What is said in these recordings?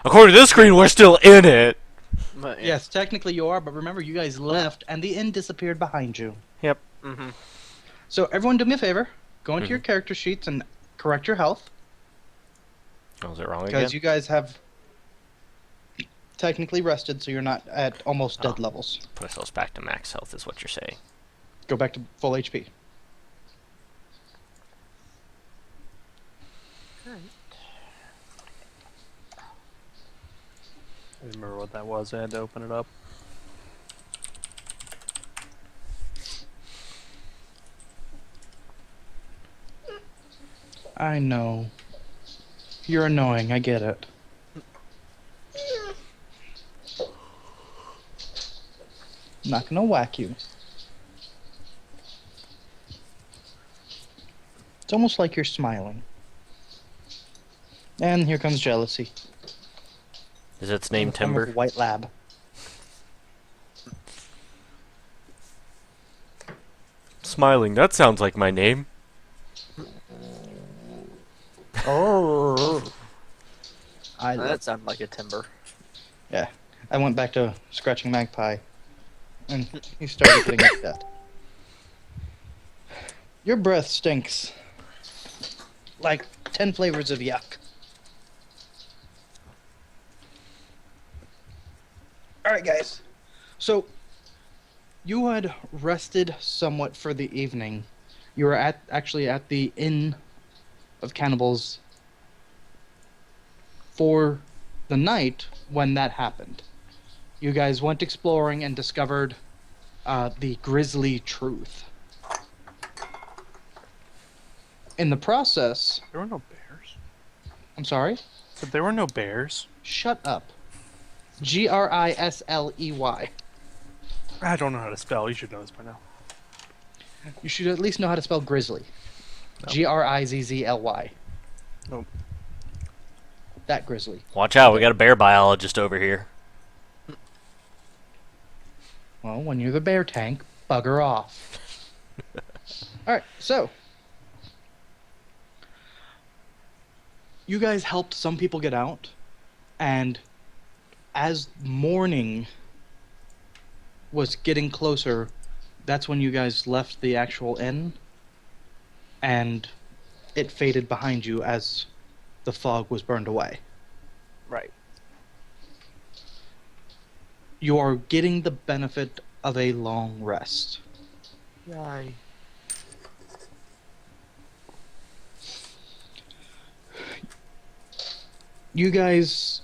According to this screen, we're still in it. But, yeah. Yes, technically you are, but remember you guys left and the inn disappeared behind you. Yep. Mm-hmm. So everyone do me a favor. Go into your character sheets and correct your health. Oh, is it wrong again? Because you guys have technically rested, so you're not at almost dead levels. Put ourselves back to max health is what you're saying. Go back to full HP. I remember what that was. I had to open it up. I know. You're annoying, I get it. I'm not gonna whack you. It's almost like you're smiling. And here comes jealousy. Is its name In the form of Timber? a white lab. Smiling. That sounds like my name. Oh. That sounded like a timber. Yeah. I went back to scratching Magpie. And he started getting upset. Your breath stinks. Like 10 flavors of yuck. Alright, guys. So, you had rested somewhat for the evening. You were actually at the Inn of Cannibals for the night when that happened. You guys went exploring and discovered the grisly truth. In the process... There were no bears. I'm sorry? But there were no bears. Shut up. Grisley. I don't know how to spell. You should know this by now. You should at least know how to spell grizzly. No. Grizzly. Nope. That grizzly. Watch out, we got a bear biologist over here. Well, when you're the bear tank, bugger off. Alright, so. You guys helped some people get out, and as morning was getting closer, that's when you guys left the actual inn, and it faded behind you as the fog was burned away. Right. You are getting the benefit of a long rest. Yay. You guys,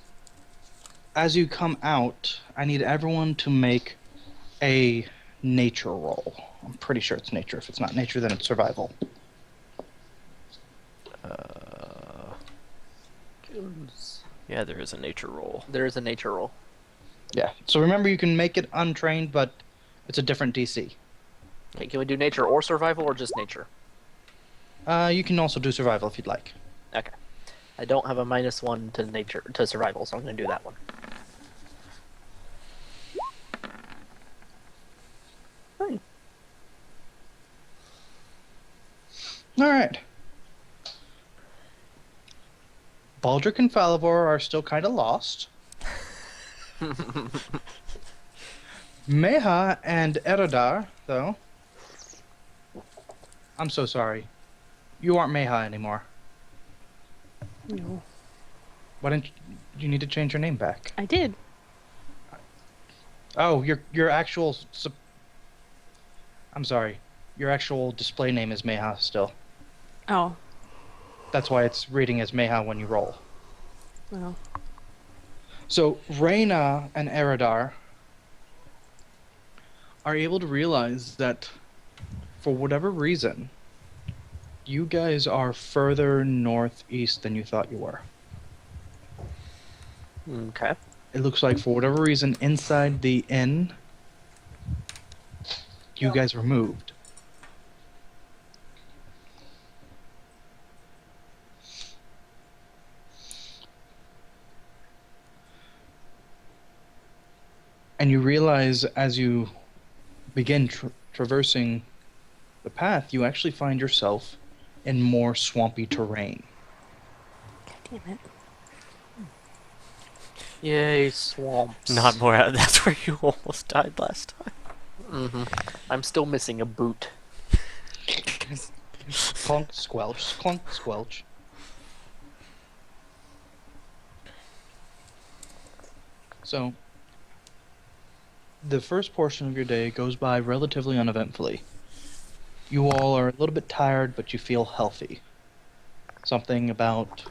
as you come out, I need everyone to make a nature roll. I'm pretty sure it's nature. If it's not nature, then it's survival. Yeah, there is a nature roll. There is a nature roll. Yeah. So remember, you can make it untrained, but it's a different DC. Okay, can we do nature or survival or just nature? You can also do survival if you'd like. Okay. I don't have a -1 to nature to survival, so I'm gonna do that one. All right. Baldric and Falivor are still kind of lost. Meha and Eredar, though. I'm so sorry. You aren't Meha anymore. No. Why didn't you need to change your name back? I did. Oh, your actual... I'm sorry. Your actual display name is Meha still. Oh. That's why it's reading as Meha when you roll. Well. So, Reyna and Eredar are able to realize that, for whatever reason, you guys are further northeast than you thought you were. Okay. It looks like, for whatever reason, inside the inn, you guys were moved. And you realize as you begin traversing the path, you actually find yourself in more swampy terrain. God damn it. Yay, swamps. Not more. That's where you almost died last time. I'm still missing a boot. Clunk, squelch, clunk, squelch. So, the first portion of your day goes by relatively uneventfully. You all are a little bit tired, but you feel healthy. Something about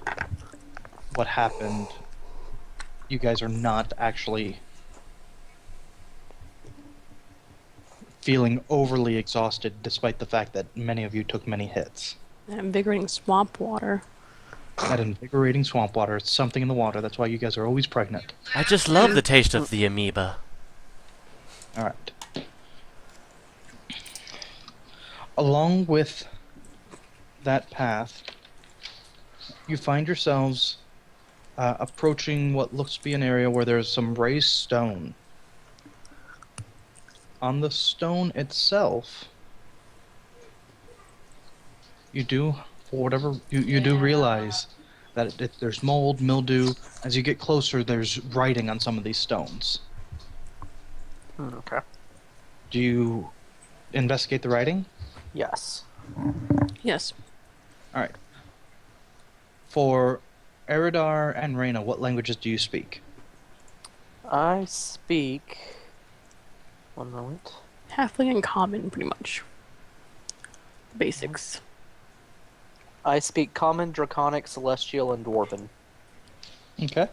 what happened, you guys are not actually feeling overly exhausted, despite the fact that many of you took many hits. Invigorating swamp water. That invigorating swamp water, it's something in the water, that's why you guys are always pregnant. I just love the taste of the amoeba. Alright. Along with that path, you find yourselves approaching what looks to be an area where there's some raised stone. On the stone itself, you do, for whatever, you do realize that there's mold, mildew. As you get closer, there's writing on some of these stones. Okay. Do you investigate the writing? Yes. Yes. Alright. For Eridar and Reyna, what languages do you speak? I speak... One moment. Halfling and common, pretty much. Basics. I speak Common, Draconic, Celestial, and Dwarven. Okay.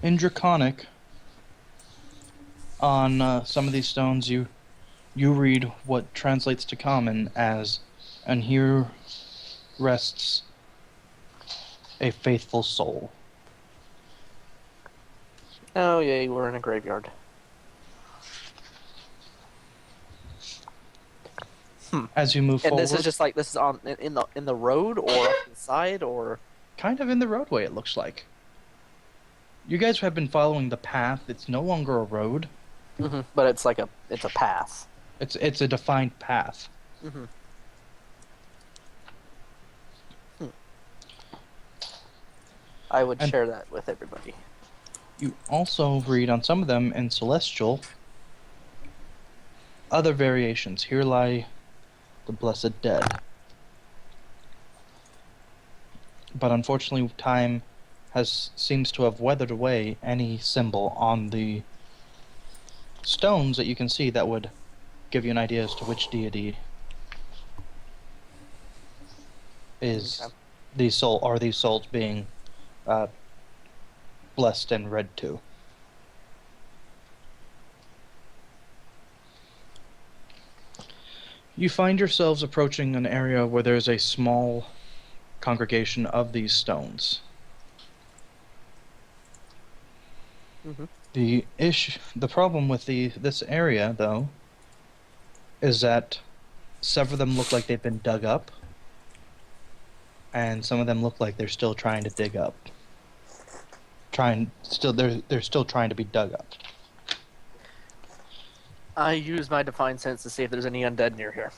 In Draconic, on some of these stones, you read what translates to Common as, "And here rests a faithful soul." Oh, yay, we're in a graveyard. As you move And forward, this is just like, this is on in the road, or off to the side, or... kind of in the roadway, it looks like. You guys have been following the path. It's no longer a road. But it's like it's a path. It's a defined path. I would And- share that with everybody. You also read on some of them in Celestial other variations. Here lie the blessed dead. But unfortunately, time seems to have weathered away any symbol on the stones that you can see that would give you an idea as to which deity is Okay. these souls being blessed and read to. You find yourselves approaching an area where there's a small congregation of these stones. The problem with this area, though, is that several of them look like they've been dug up, and some of them look like they're still trying to dig up. They're still trying to be dug up. I use my Divine Sense to see if there's any undead near here.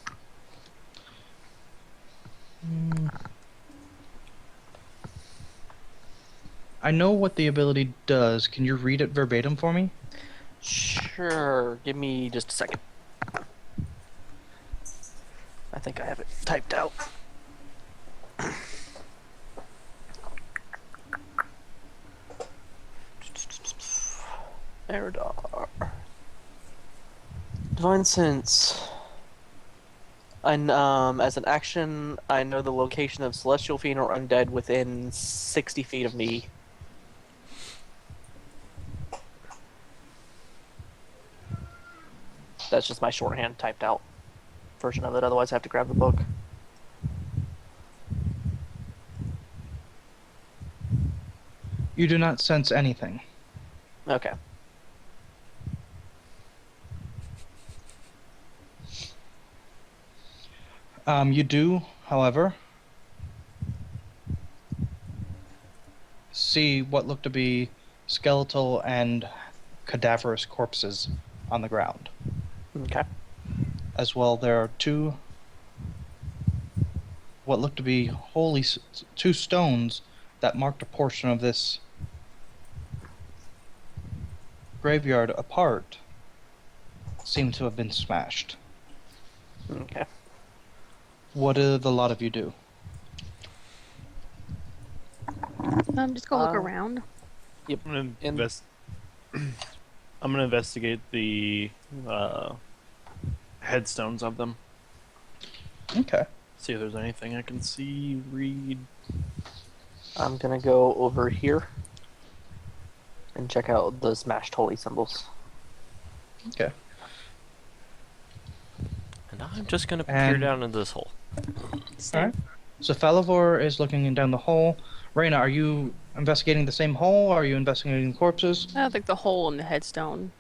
I know what the ability does. Can you read it verbatim for me? Sure. Give me just a second. I think I have it typed out. Eridar. Divine Sense. As an action, I know the location of celestial fiend or undead within 60 feet of me. That's just my shorthand typed out version of it, otherwise I have to grab the book. You do not sense anything. Okay. You do, however, see what look to be skeletal and cadaverous corpses on the ground. Okay. As well, there are what look to be two stones that marked a portion of this graveyard apart seem to have been smashed. Okay. What do the lot of you do? Just go look Uh, around. I'm gonna In- I'm gonna investigate the headstones of them. Okay. See if there's anything I can see, read. I'm gonna go over here and check out the smashed holy symbols. Okay. And I'm just gonna peer And- down into this hole. Alright. So Falavor is looking down the hole. Reyna, are you investigating the same hole? Or are you investigating corpses? I think the hole in the headstone.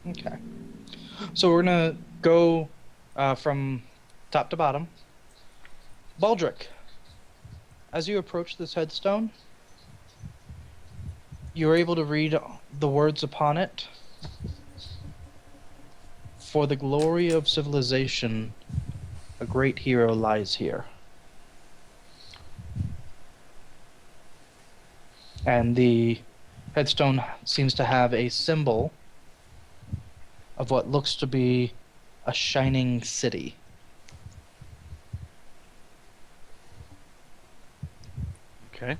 Okay. So we're gonna go from top to bottom. Baldric, as you approach this headstone, you're able to read the words upon it. For the glory of civilization, a great hero lies here. And the headstone seems to have a symbol of what looks to be a shining city. Okay.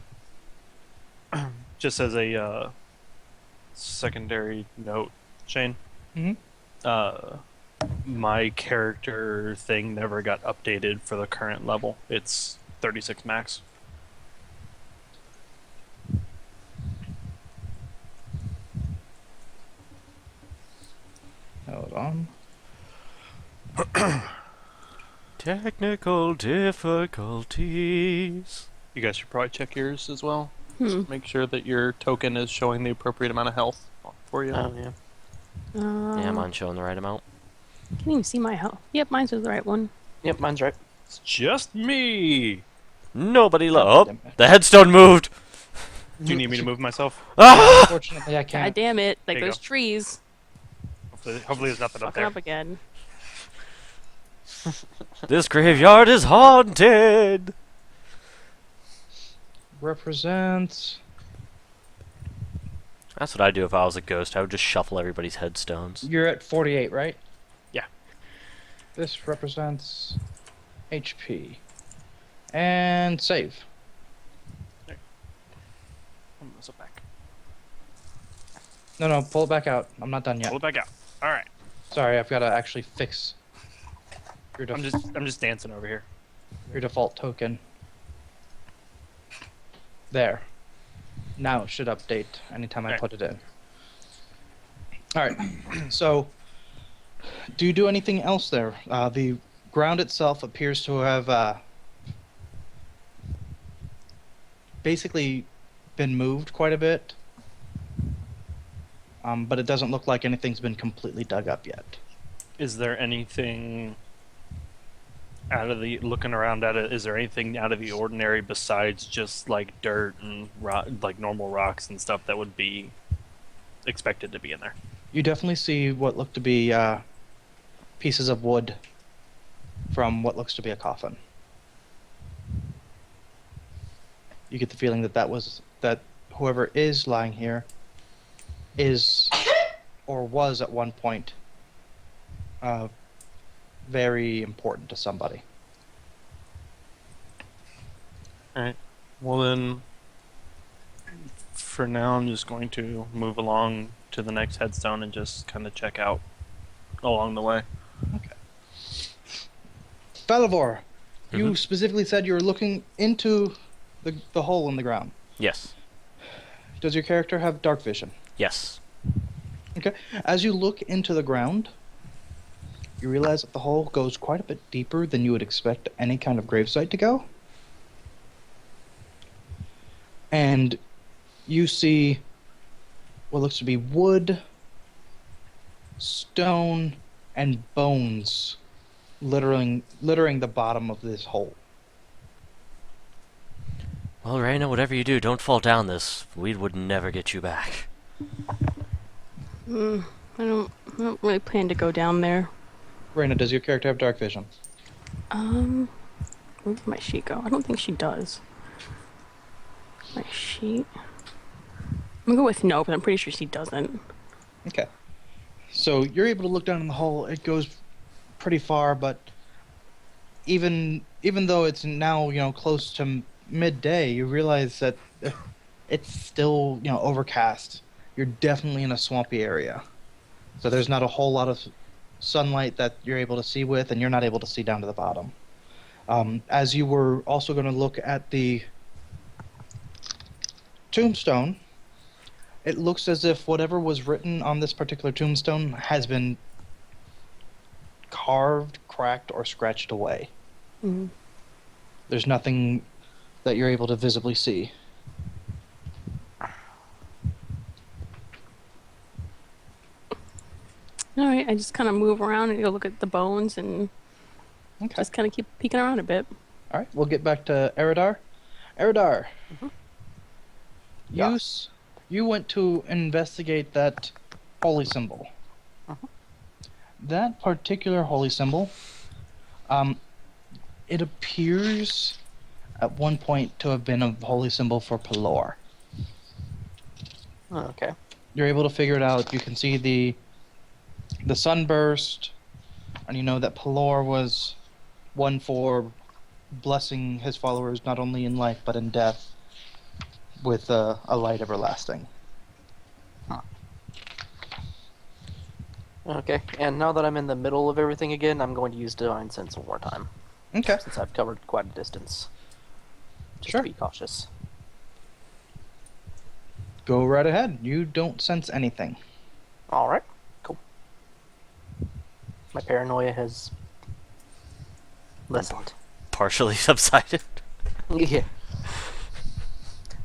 Just as a secondary note, Shane. Mhm. My character thing never got updated for the current level. It's 36 max. Hold on. Technical difficulties. You guys should probably check yours as well. Hmm. Make sure that your token is showing the appropriate amount of health for you. Oh yeah. Yeah, mine's showing the right amount. Can't even see my health. Yep, mine's the right one. Yep, mine's right. It's just me. Nobody God Oh, damn it. the headstone moved! Do you need me to move myself? Ah! Unfortunately, I God can't. damn it! There Like you those go. trees. Hopefully there's nothing up Fucking there. up again. This graveyard is haunted! Represents. That's what I'd do if I was a ghost. I would just shuffle everybody's headstones. You're at 48, right? Yeah. This represents HP. And save. Move it back. No, pull it back out. I'm not done yet. Pull it back out. All right. Sorry, I've got to actually fix your, I'm just dancing over here. your default token. There. Now it should update anytime I Alright. put it in. Alright, so do you do anything else there? The ground itself appears to have basically been moved quite a bit. But it doesn't look like anything's been completely dug up yet. Is there anything out of the looking around at it? Is there anything out of the ordinary besides just like dirt and like normal rocks and stuff that would be expected to be in there? You definitely see what look to be pieces of wood from what looks to be a coffin. You get the feeling that whoever is lying here is or was at one point very important to somebody. All right. Well then, for now, I'm just going to move along to the next headstone and just kind of check out along the way. Falavor, you Mhm. specifically said you were looking into the hole in the ground. Yes. Does your character have dark vision? Yes. Okay. As you look into the ground, you realize that the hole goes quite a bit deeper than you would expect any kind of gravesite to go. And you see what looks to be wood, stone, and bones littering the bottom of this hole. Well, Raina, whatever you do, don't fall down this. We would never get you back. I don't really plan to go down there. Raina, does your character have dark vision? Where did my sheet go? I don't think she does. My sheet. I'm gonna go with no, but I'm pretty sure she doesn't. Okay. So you're able to look down in the hole. It goes pretty far, but even though it's now close to midday, you realize that it's still overcast. You're definitely in a swampy area, so there's not a whole lot of sunlight that you're able to see with, and you're not able to see down to the bottom. As you were also going to look at the tombstone, it looks as if whatever was written on this particular tombstone has been carved, cracked, or scratched away. Mm. There's nothing that you're able to visibly see. All right, I just kind of move around and go look at the bones and Okay. just kind of keep peeking around a bit. All right, we'll get back to Eridar. Eridar, Yeah. you went to investigate that holy symbol. Mhm. That particular holy symbol, it appears at one point to have been a holy symbol for Pelor. Oh, okay. You're able to figure it out. You can see the sunburst, and you know that Pelor was one for blessing his followers not only in life but in death with a light everlasting. Okay, and now that I'm in the middle of everything again, I'm going to use Divine Sense one more time, Okay. since I've covered quite a distance. Just Sure. to be cautious. Go right ahead. You don't sense anything. Alright, cool. My paranoia has lessened. Partially subsided. Yeah.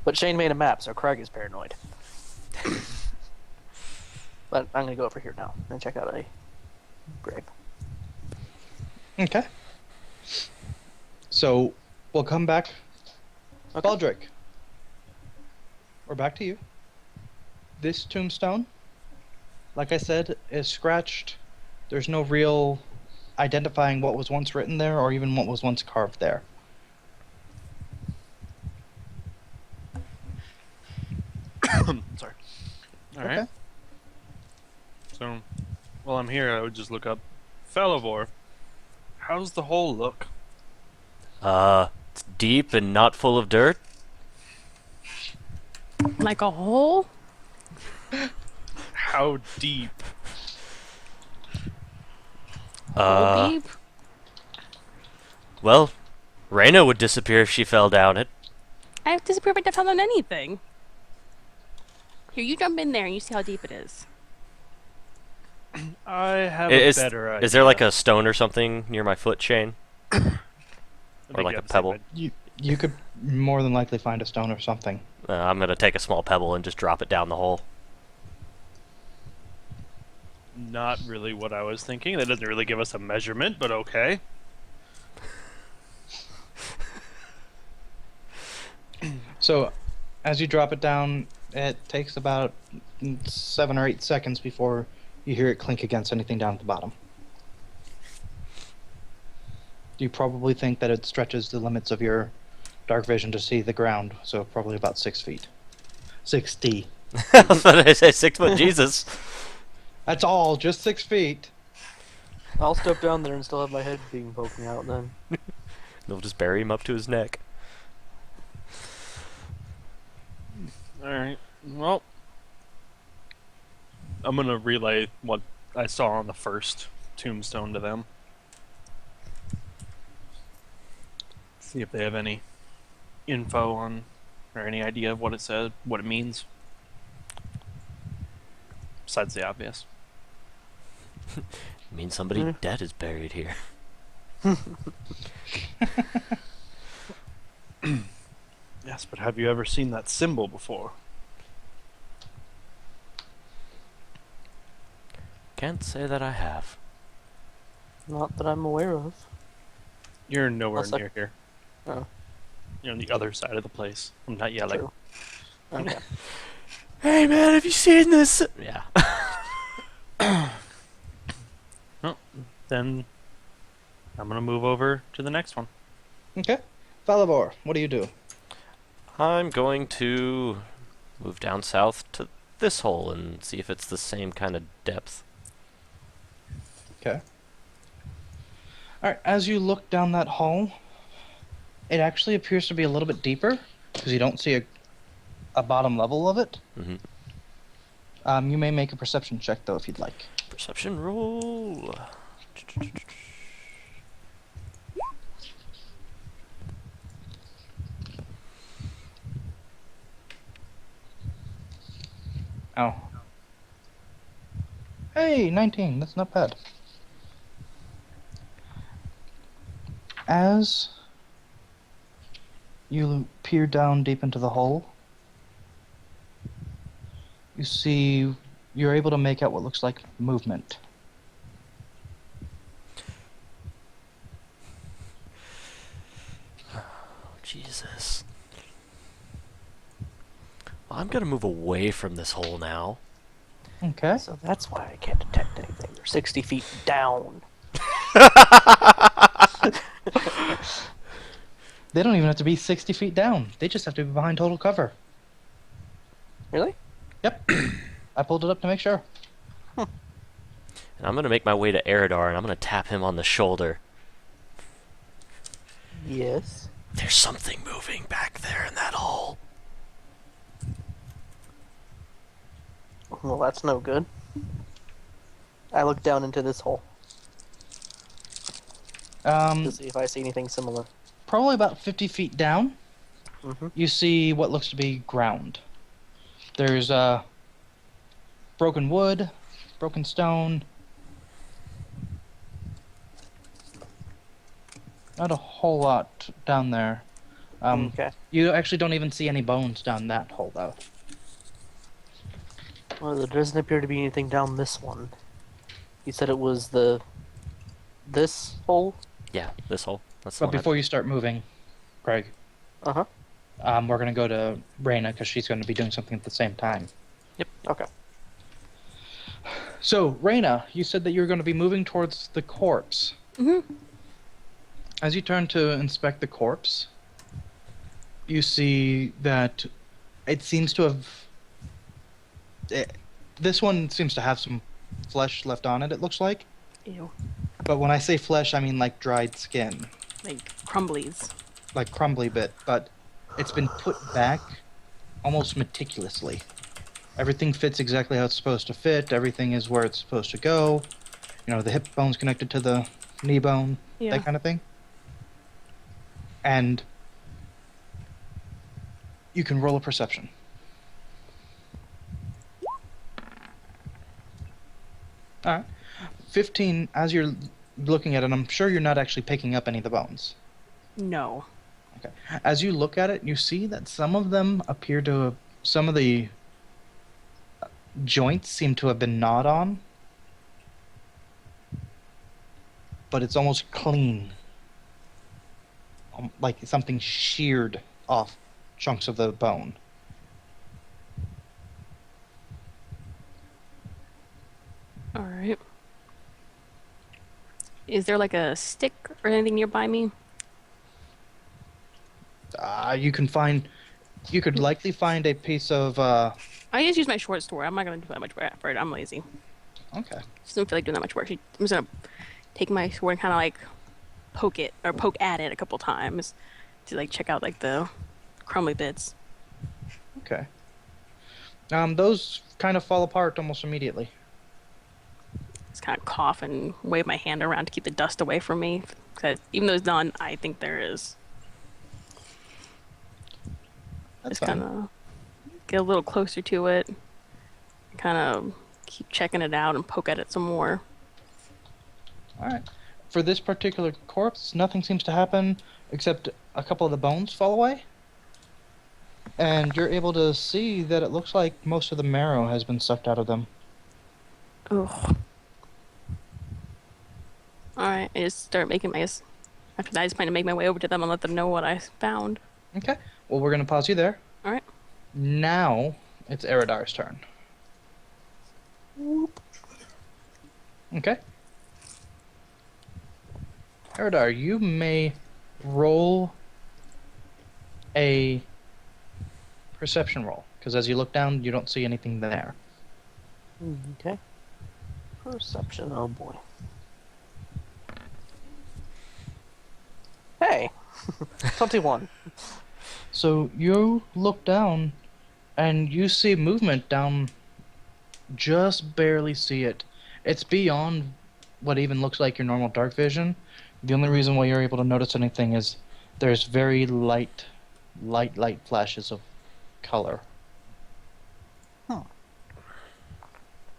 But Shane made a map, so Craig is paranoid. But I'm gonna go over here now and check out a grave. Okay. So we'll come back. Okay. Baldric. We're back to you. This tombstone, like I said, is scratched. There's no real identifying what was once written there or even what was once carved there. Sorry. All right. Okay. So, while I'm here, I would just look up Felivor. How's the hole look? It's deep and not full of dirt. Like a hole? How deep? Hole deep? Well, Reyna would disappear if she fell down it. I have disappeared if I found on anything. Here, you jump in there and you see how deep it is. I have Is, a better idea. is there like a stone or something near my foot, Shane? I think or like you a have the same pebble? idea. You could more than likely find a stone or something. I'm gonna take a small pebble and just drop it down the hole. Not really what I was thinking. That doesn't really give us a measurement, but okay. So, as you drop it down, it takes about 7 or 8 seconds before you hear it clink against anything down at the bottom. You probably think that it stretches the limits of your dark vision to see the ground, so probably about 6 feet. 60. I was about to say 6 foot Jesus. That's all, just 6 feet. I'll step down there and still have my head being poking out then. They'll just bury him up to his neck. Alright. Well, I'm gonna relay what I saw on the first tombstone to them. See if they have any info on, or any idea of what it said, what it means. Besides the obvious. It means somebody Mm. dead is buried here. Yes, but have you ever seen that symbol before? Can't say that I have. Not that I'm aware of. You're nowhere Unless I- near here. Oh. You're on the other side of the place. I'm not yelling. True. Okay. Hey man, have you seen this? Yeah. Then I'm gonna move over to the next one. Okay. Falivor, what do you do? I'm going to move down south to this hole and see if it's the same kind of depth. Okay. Alright, as you look down that hole, it actually appears to be a little bit deeper, because you don't see a bottom level of it. Mm-hmm. You may make a perception check, though, if you'd like. Perception roll. Oh. Hey, 19. That's not bad. As you peer down deep into the hole, you see you're able to make out what looks like movement. Jesus. Well, I'm gonna move away from this hole now. Okay. So that's why I can't detect anything. They're 60 feet down. They don't even have to be 60 feet down. They just have to be behind total cover. Really? Yep. I pulled it up to make sure. And I'm gonna make my way to Eridar and I'm gonna tap him on the shoulder. Yes. There's something moving back there in that hole. Well, that's no good. I look down into this hole to see if I see anything similar. Probably about 50 feet down, Mm-hmm. you see what looks to be ground. There's broken wood, broken stone. Not a whole lot down there. Okay. You actually don't even see any bones down that hole, though. Well, there doesn't appear to be anything down this one. You said it was this hole? Yeah, this hole. That's the But one. before you start moving, Craig, Uh-huh. we're going to go to Reyna because she's going to be doing something at the same time. Okay. So, Reyna, you said that you were going to be moving towards the corpse. Mm-hmm. As you turn to inspect the corpse, you see that it seems to have... this one seems to have some flesh left on it, it looks like. Ew. But when I say flesh, I mean like dried skin. Like crumblies. Like crumbly bit, but it's been put back almost meticulously. Everything fits exactly how it's supposed to fit. Everything is where it's supposed to go. You know, the hip bone's connected to the knee bone, Yeah. that kind of thing. And you can roll a perception. Alright. 15, as you're looking at it, I'm sure you're not actually picking up any of the bones. No. Okay. As you look at it, you see that some of them appear to have, some of the joints seem to have been gnawed on, but it's almost clean. Like something sheared off chunks of the bone. All right. Is there like a stick or anything nearby me? You could likely find a piece of, I just use my short sword. I'm not gonna do that much effort. I'm lazy. okay. Just don't feel like doing that much work. I'm just gonna take my sword and kind of like poke at it a couple times to like check out like the crumbly bits. Okay. Those kind of fall apart almost immediately. Just kind of cough and wave my hand around to keep the dust away from me. 'Cause even though it's done, I think there is. That's Just fine. kind of get a little closer to it. Kind of keep checking it out and poke at it some more. All right. For this particular corpse, nothing seems to happen except a couple of the bones fall away. And you're able to see that it looks like most of the marrow has been sucked out of them. Ugh. Alright, I just start making my... After that, I just plan to make my way over to them and let them know what I found. Okay. Well, we're going to pause you there. Alright. Now, it's Eridar's turn. Okay. Eridar, you may roll a perception roll, because as you look down, you don't see anything there. Okay. Perception. Oh boy. Hey. 21. So you look down, and you see movement down. Just barely see it. It's beyond what even looks like your normal dark vision. The only reason why you're able to notice anything is there's very light flashes of color.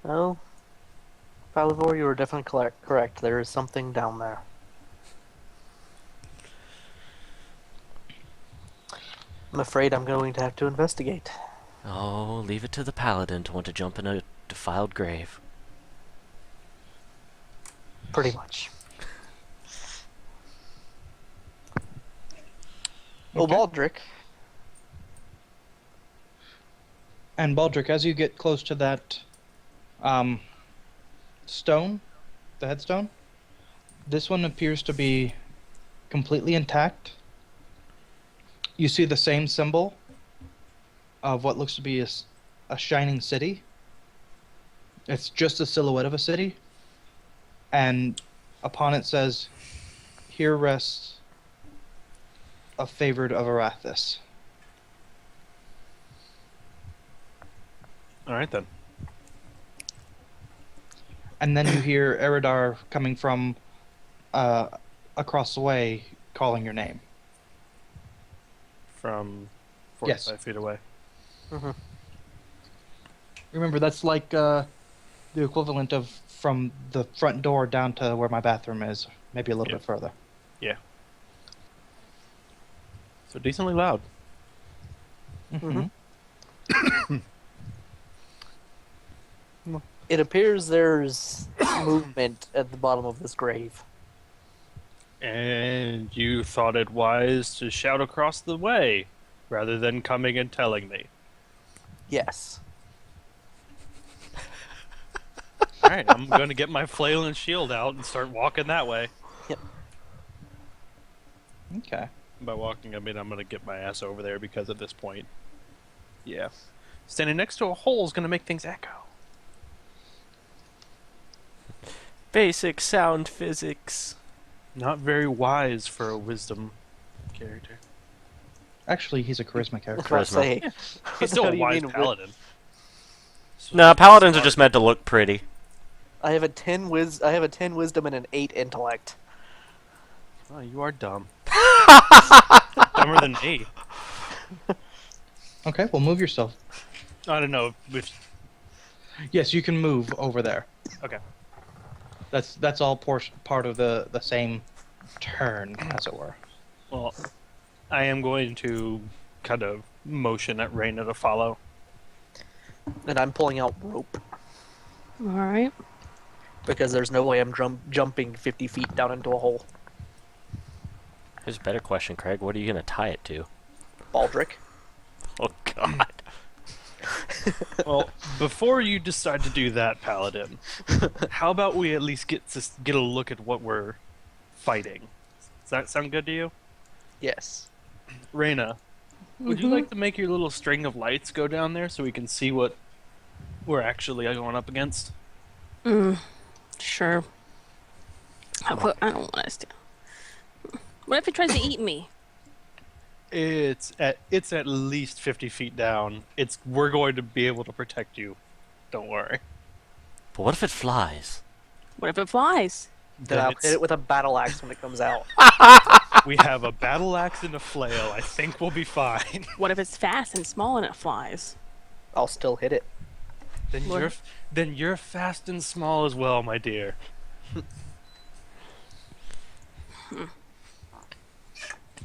Oh. Palivor, you were definitely correct. There is something down there. I'm afraid I'm going to have to investigate. Oh, leave it to the paladin to want to jump in a defiled grave. Pretty much. Oh, Okay. Baldric. And Baldric, as you get close to that stone, the headstone, this one appears to be completely intact. You see the same symbol of what looks to be a shining city. It's just a silhouette of a city. And upon it says, "Here rests a favored of Arathis." All right then. And then you hear Eridar coming from across the way calling your name. From Yes. 45 feet away. Remember, that's like the equivalent of from the front door down to where my bathroom is, maybe a little Yep. bit further. Yeah. So decently loud. Mhm. It appears there's movement at the bottom of this grave. And you thought it wise to shout across the way rather than coming and telling me. Yes. All right, I'm going to get my flail and shield out and start walking that way. Okay. By walking, I mean I'm going to get my ass over there because at this point, yeah, standing next to a hole is going to make things echo. Basic sound physics. Not very wise for a wisdom character. Actually, he's a charisma I was character. about to say, He's still How a do you wise mean paladin. So Nah, paladins are smart. just meant to look pretty. I have a 10 wisdom and an 8 intellect. Oh, you are dumb. Dumber than me. Okay, well, move yourself. I don't know if Yes, you can move over there. okay. That's all part of the same turn, as it were. Well, I am going to kind of motion at Reyna to follow. And I'm pulling out rope All right. because there's no way I'm jumping 50 feet down into a hole. Here's a better question, Craig. What are you gonna tie it to? Baldric. Oh God. Well, before you decide to do that, Paladin, how about we at least get a look at what we're fighting? Does that sound good to you? Yes. Reyna, would you like to make your little string of lights go down there so we can see what we're actually going up against? Sure. I don't want us to. What if it tries to eat me? It's at least 50 feet down. We're going to be able to protect you. Don't worry. But what if it flies? What if it flies? Then I'll hit it with a battle axe when it comes out. We have a battle axe and a flail. I think we'll be fine. What if it's fast and small and it flies? I'll still hit it. Then you're fast and small as well, my dear.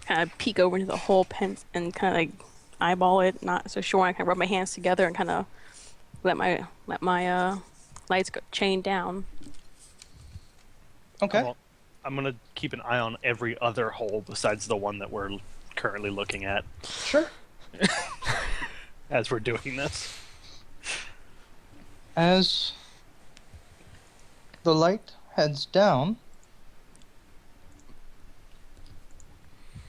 Kind of peek over into the hole and kind of like eyeball it, not so sure. I kind of rub my hands together and kind of let my lights go chain down. Okay. Well, I'm gonna keep an eye on every other hole besides the one that we're currently looking at Sure. as we're doing this. As the light heads down,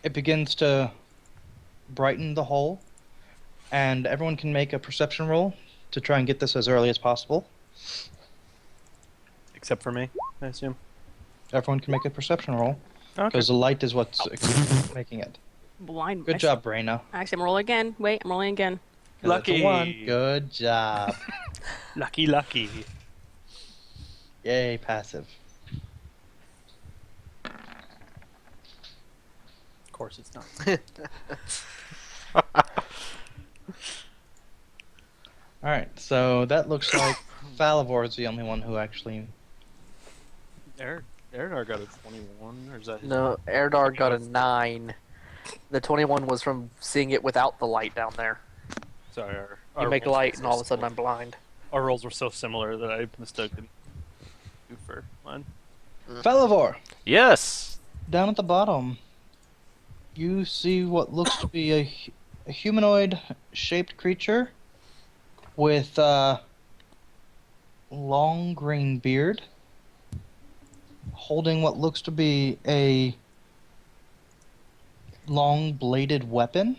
it begins to brighten the hole, And everyone can make a perception roll to try and get this as early as possible. Except for me, I assume. Everyone can make a perception roll Okay. because the light is what's making it. Blind. Good job, Brayna. Actually, I'm rolling again. Wait, I'm rolling again. 'Cause that's a Lucky. 1. Good job. Lucky. Yay, passive. Of course it's not. Alright, so that looks like Falivor is the only one who actually... Eridar got a 21, or is that his No, Erdar got a 9. The 21 was from seeing it without the light down there. Sorry, You make rolls light, were and so all of a sudden I'm similar. blind. Our rolls were so similar that I mistaken you for mine. Falivor! Yes! Down at the bottom, you see what looks to be a humanoid-shaped creature with a long green beard, holding what looks to be a long bladed weapon.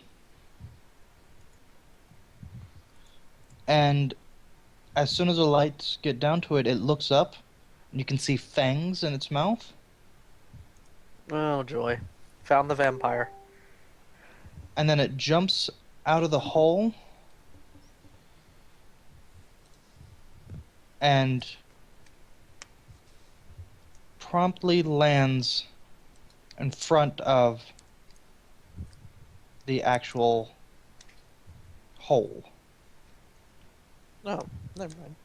And as soon as the lights get down to it, it looks up, and you can see fangs in its mouth. Oh, joy. Found the vampire. And then it jumps out of the hole and promptly lands in front of the actual hole. Oh, never mind.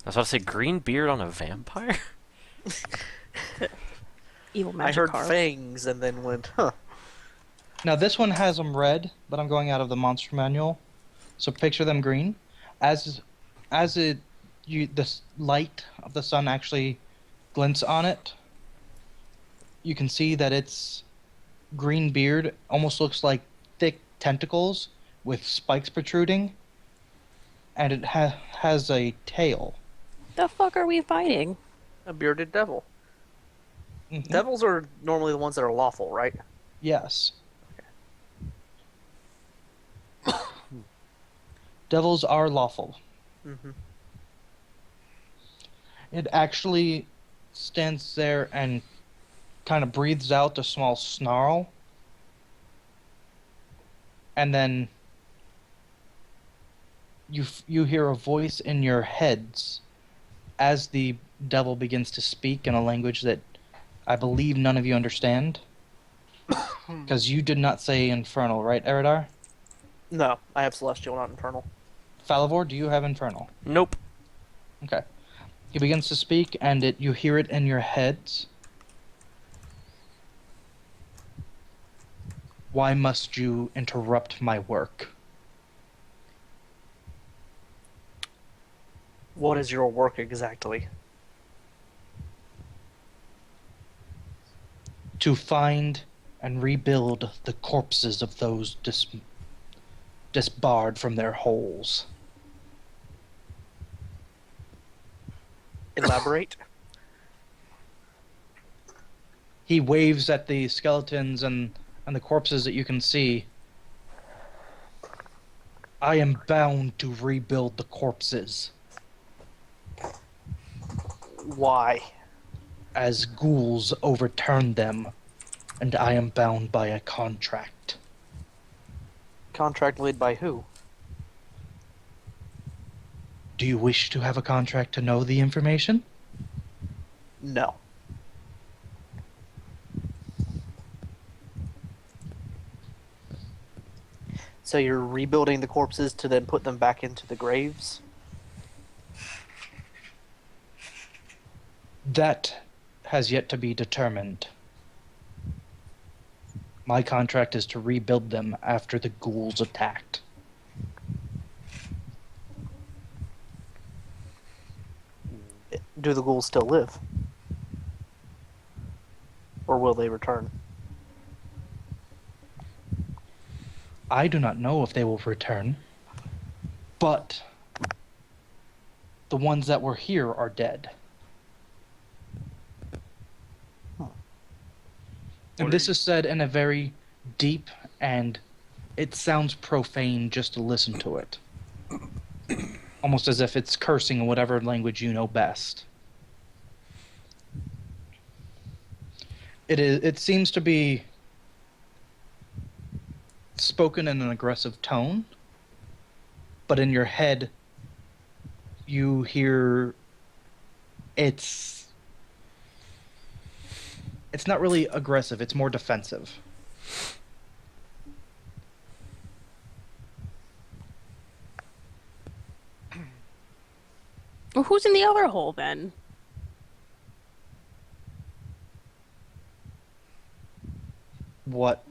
I was about to say green beard on a vampire? Evil I magic heard carve. fangs and then went, huh. Now this one has them red, but I'm going out of the monster manual, so picture them green. As the light of the sun actually glints on it, you can see that its green beard almost looks like thick tentacles with spikes protruding, and it has a tail. The fuck are we fighting? A bearded devil. Mhm. Devils are normally the ones that are lawful, right? Yes. Devils are lawful. Mm-hmm. It actually stands there and kind of breathes out a small snarl. And then you hear a voice in your heads as the devil begins to speak in a language that I believe none of you understand. Because you did not say infernal, right, Eridar? No, I have celestial, not infernal. Falivor, do you have infernal? Nope. Okay. He begins to speak, and you hear it in your heads. Why must you interrupt my work? What is your work exactly? To find and rebuild the corpses of those disbarred from their holes. Elaborate? He waves at the skeletons and the corpses that you can see. I am bound to rebuild the corpses, Why? as ghouls overturn them, and I am bound by a contract. Contract made by who? Do you wish to have a contract to know the information? No. So you're rebuilding the corpses to then put them back into the graves? That has yet to be determined. My contract is to rebuild them after the ghouls attacked. Do the ghouls still live? Or will they return? I do not know if they will return, but the ones that were here are dead. Huh. And What this are is said in a very deep and It sounds profane just to listen to it. Almost as if it's cursing in whatever language you know best. It seems to be spoken in an aggressive tone, but in your head you hear it's not really aggressive, it's more defensive. Well, who's in the other hole then? What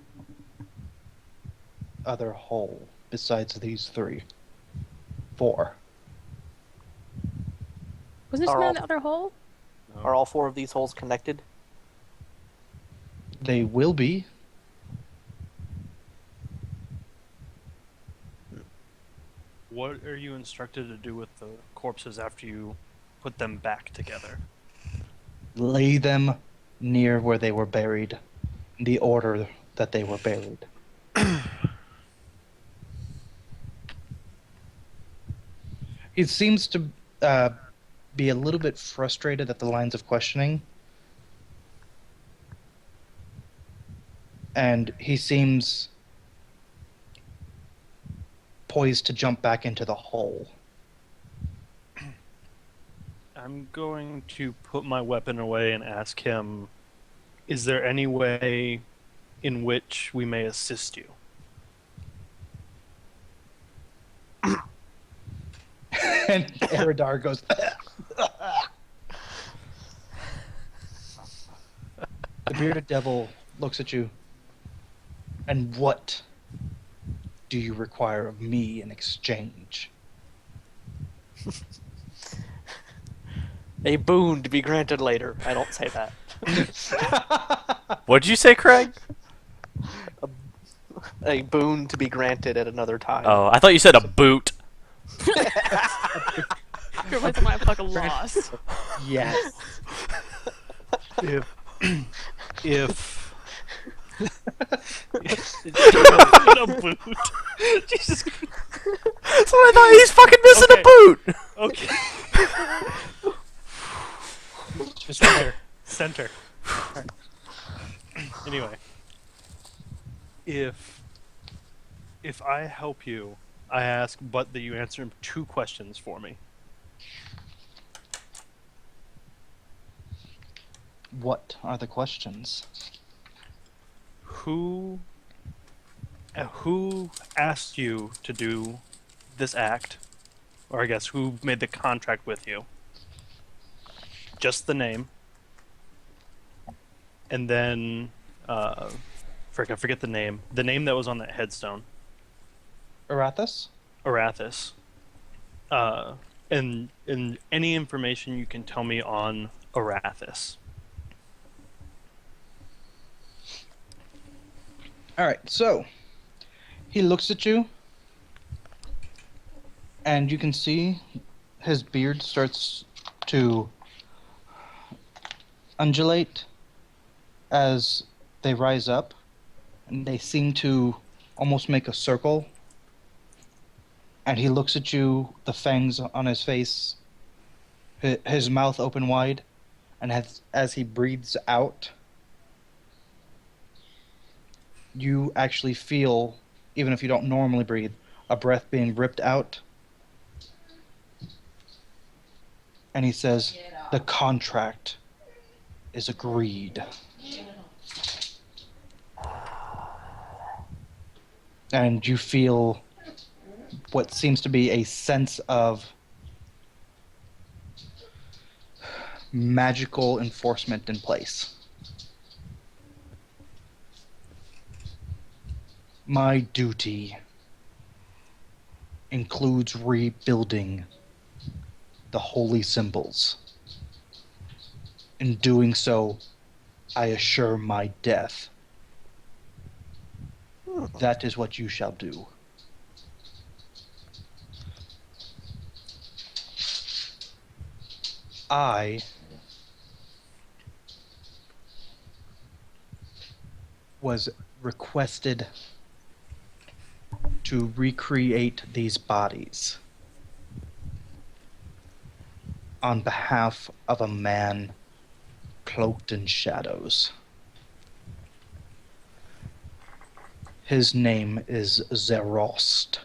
other hole besides these 3? 4. Wasn't there Are someone all- in the other hole? Are all 4 of these holes connected? They will be. What are you instructed to do with the corpses after you put them back together? Lay them near where they were buried, in the order that they were buried. He seems to be a little bit frustrated at the lines of questioning. And he seems poised to jump back into the hole. I'm going to put my weapon away and ask him, is there any way in which we may assist you? And Eridar goes, The bearded devil looks at you. And what do you require of me in exchange? A boon to be granted later. I don't say that. What'd you say, Craig? A boon to be granted at another time. Oh, I thought you said a boot. Your wisdom might have like a loss. Yes. If a boot. Jesus. That's what I thought. He's fucking missing Okay. a boot. Okay. Just there. Center. Alright. Anyway. If I help you, I ask but that you answer 2 questions for me. What are the questions? Who asked you to do this act? Or I guess who made the contract with you? Just the name. And then I forget the name. The name that was on that headstone. Arathis? Arathis. And any information you can tell me on Arathis. Alright, so he looks at you, and you can see his beard starts to undulate as they rise up, and they seem to almost make a circle. And he looks at you, the fangs on his face, his mouth open wide, and as he breathes out, you actually feel, even if you don't normally breathe, a breath being ripped out. And he says, the contract is agreed. And you feel what seems to be a sense of magical enforcement in place. My duty includes rebuilding the holy symbols. In doing so, I assure my death. That is what you shall do. I was requested to recreate these bodies on behalf of a man cloaked in shadows. His name is Zerost.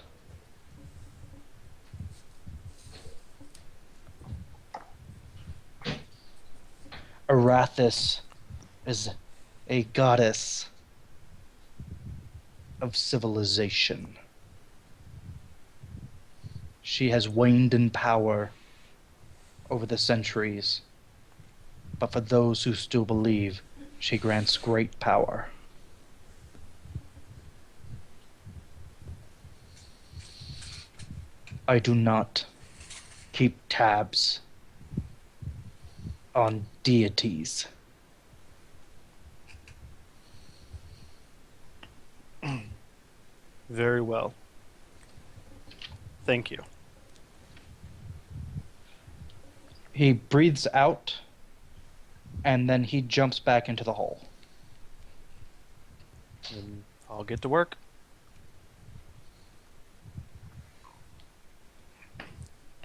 Arathis is a goddess of civilization. She has waned in power over the centuries, but for those who still believe, she grants great power. I do not keep tabs on deities. Very well. Thank you. He breathes out, and then he jumps back into the hole. And I'll get to work.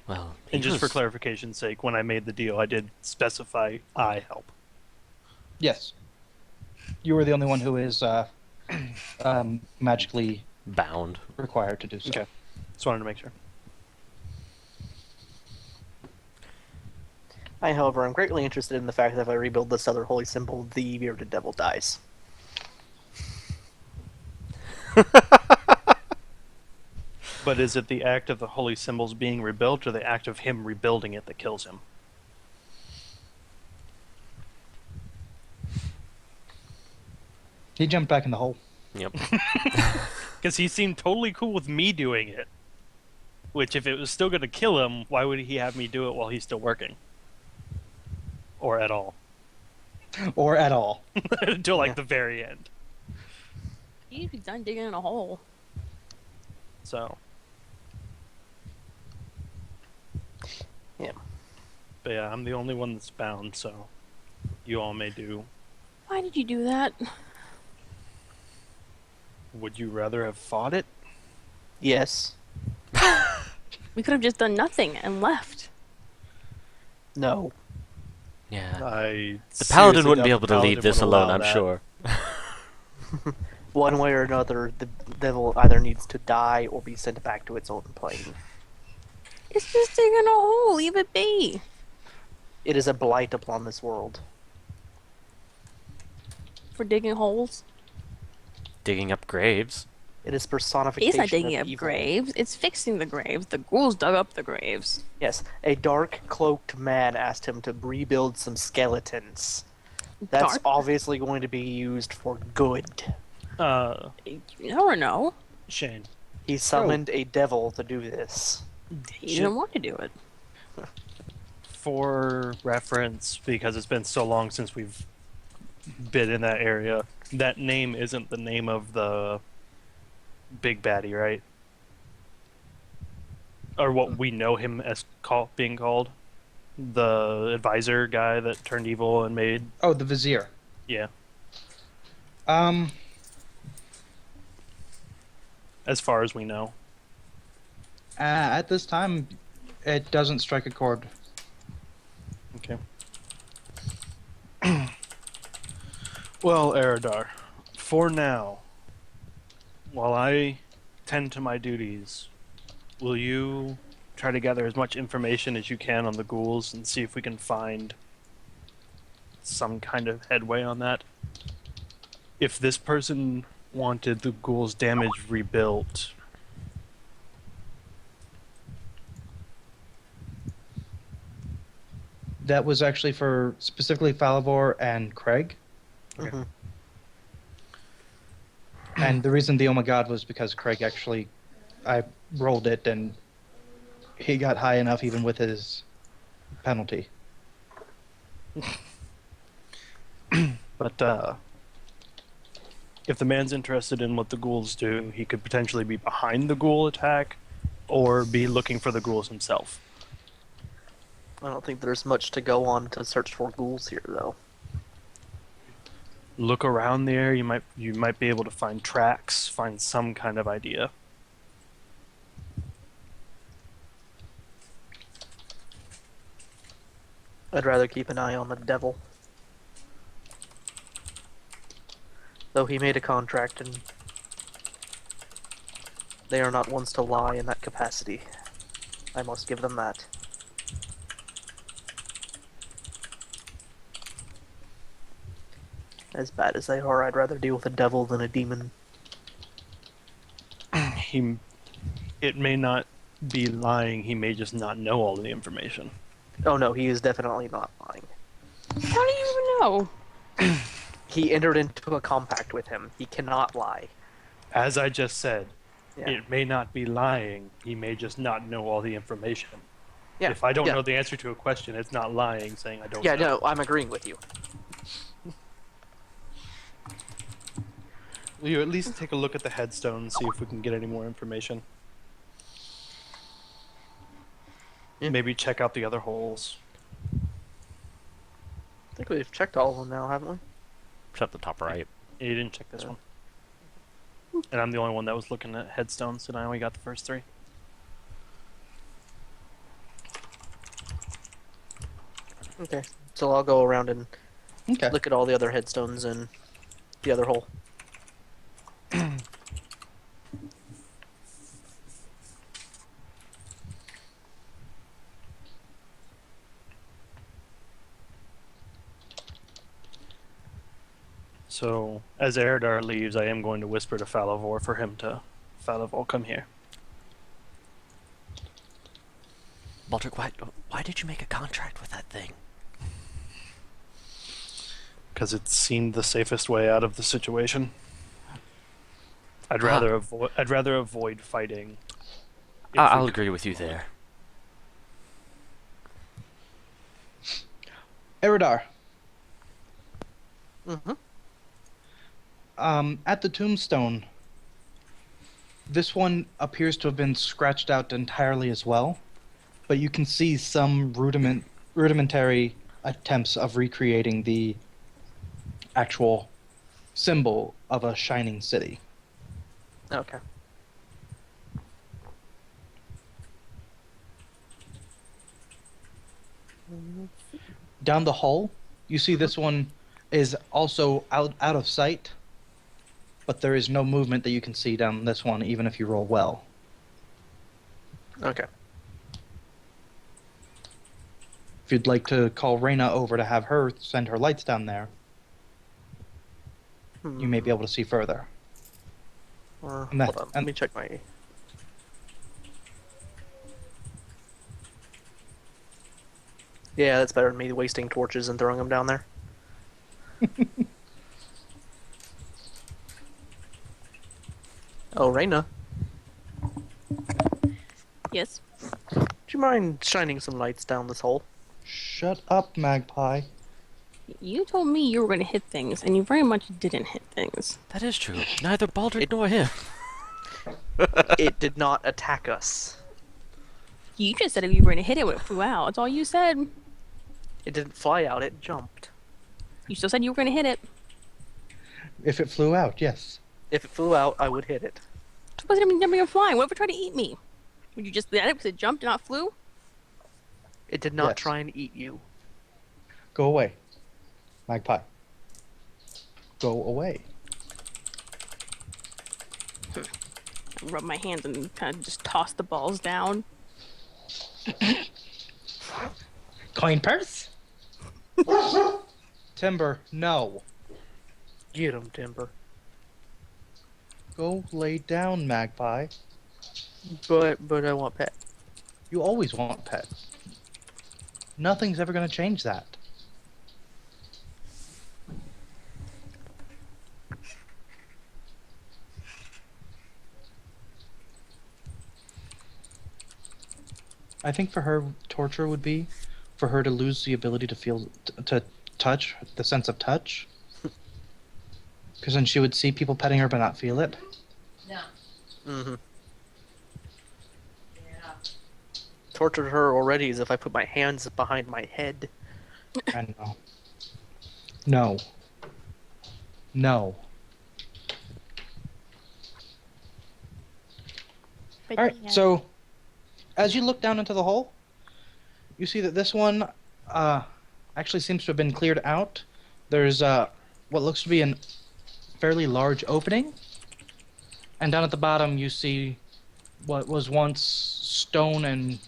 Well, And he just for was- clarification's sake, when I made the deal, I did specify I help. Yes. You were the only one who is magically bound. required to do so. Okay. Just wanted to make sure. I, however, am greatly interested in the fact that if I rebuild this other holy symbol, the bearded devil dies. But is it the act of the holy symbols being rebuilt or the act of him rebuilding it that kills him? He jumped back in the hole. Yep. Because he seemed totally cool with me doing it. Which, if it was still going to kill him, why would he have me do it while he's still working? Or at all. Or at all. Until, like, Yeah. the very end. He's done digging in a hole. So. Yeah. But yeah, I'm the only one that's bound, so you all may do. Why did you do that? Would you rather have fought it? Yes. We could have just done nothing and left. No. Yeah. I The paladin seriously wouldn't be doubt able the to leave paladin this would alone, allow I'm that. sure. One way or another, the devil either needs to die or be sent back to its own plane. It's just digging a hole. Leave it be. It is a blight upon this world. For digging holes. Digging up graves. It is personification It's not digging of up evil. graves. It's fixing the graves. The ghouls dug up the graves. Yes, a dark cloaked man asked him to rebuild some skeletons. That's Dark? obviously going to be used for good. You never know. Shane. He summoned a devil to do this. He didn't want to do it. For reference, because it's been so long since we've been in that area, that name isn't the name of the big baddie, right? Or what we know him as being called? The advisor guy that turned evil and made... Oh, the Vizier. Yeah. As far as we know. At this time, it doesn't strike a chord. Okay. Well, Eridar, for now, while I tend to my duties, will you try to gather as much information as you can on the ghouls and see if we can find some kind of headway on that? If this person wanted the ghouls' damage rebuilt, That was actually for specifically Falivor and Craig. Okay. Mhm. And the reason the Oh My God was because Craig actually, I rolled it and he got high enough even with his penalty. but if the man's interested in what the ghouls do, he could potentially be behind the ghoul attack or be looking for the ghouls himself. I don't think there's much to go on to search for ghouls here, though. Look around there, you might be able to find tracks, find some kind of idea. I'd rather keep an eye on the devil. Though he made a contract and they are not ones to lie in that capacity. I must give them that. As bad as they are, I'd rather deal with a devil than a demon. It may not be lying. He may just not know all the information. Oh no, he is definitely not lying. How do you even know? He entered into a compact with him. He cannot lie. As I just said, Yeah. it may not be lying. He may just not know all the information. Yeah. If I don't yeah. know the answer to a question, it's not lying saying I don't Yeah, know. no, I'm agreeing with you. Will you at least take a look at the headstone and see if we can get any more information? Yeah. Maybe check out the other holes. I think we've checked all of them now, haven't we? Except the top right. You didn't check this Yeah. one. And I'm the only one that was looking at headstones, and I only got the first 3. Okay, so I'll go around and Okay. look at all the other headstones and the other hole. So, as Eridar leaves, I am going to whisper to Falavor for him to... Falavor, come here. Baldric, why did you make a contract with that thing? Because it seemed the safest way out of the situation. I'd rather avoid fighting. if we I'll could. agree with you there. Eridar, Mm-hmm. at the tombstone, this one appears to have been scratched out entirely as well, but you can see some rudimentary attempts of recreating the actual symbol of a shining city. Okay. Down the hall, you see this one is also out of sight, but there is no movement that you can see down this one, even if you roll well. Okay. If you'd like to call Reyna over to have her send her lights down there, you may be able to see further. And that- Hold on. Let and- me check my. Yeah, that's better than me wasting torches and throwing them down there. Oh, Reyna, Yes. do you mind shining some lights down this hole? Shut up, Magpie. You told me you were going to hit things, and you very much didn't hit things. That is true. Neither Baldric nor him. It did not attack us. You just said if you were going to hit it, it flew out. That's all you said. It didn't fly out, it jumped. You still said you were going to hit it. If it flew out, yes. If it flew out, I would hit it. Suppose it didn't jumping and flying. What if it tried to eat me? Would you just let it because it jumped and not flew? It did not Yes. try and eat you. Go away. Magpie. Go away. I rub my hands and kind of just toss the balls down. Coin purse? Timber, no. Get him, Timber. Go lay down, Magpie. But I want pet. You always want pet. Nothing's ever going to change that. I think for her, torture would be for her to lose the ability to feel, to touch, the sense of touch. Because then she would see people petting her but not feel it. Mm-hmm. Tortured her already as if I put my hands behind my head. I know. No. No. But All right, yeah. so as you look down into the hole, you see that this one actually seems to have been cleared out. There's what looks to be a fairly large opening, and down at the bottom you see what was once stone and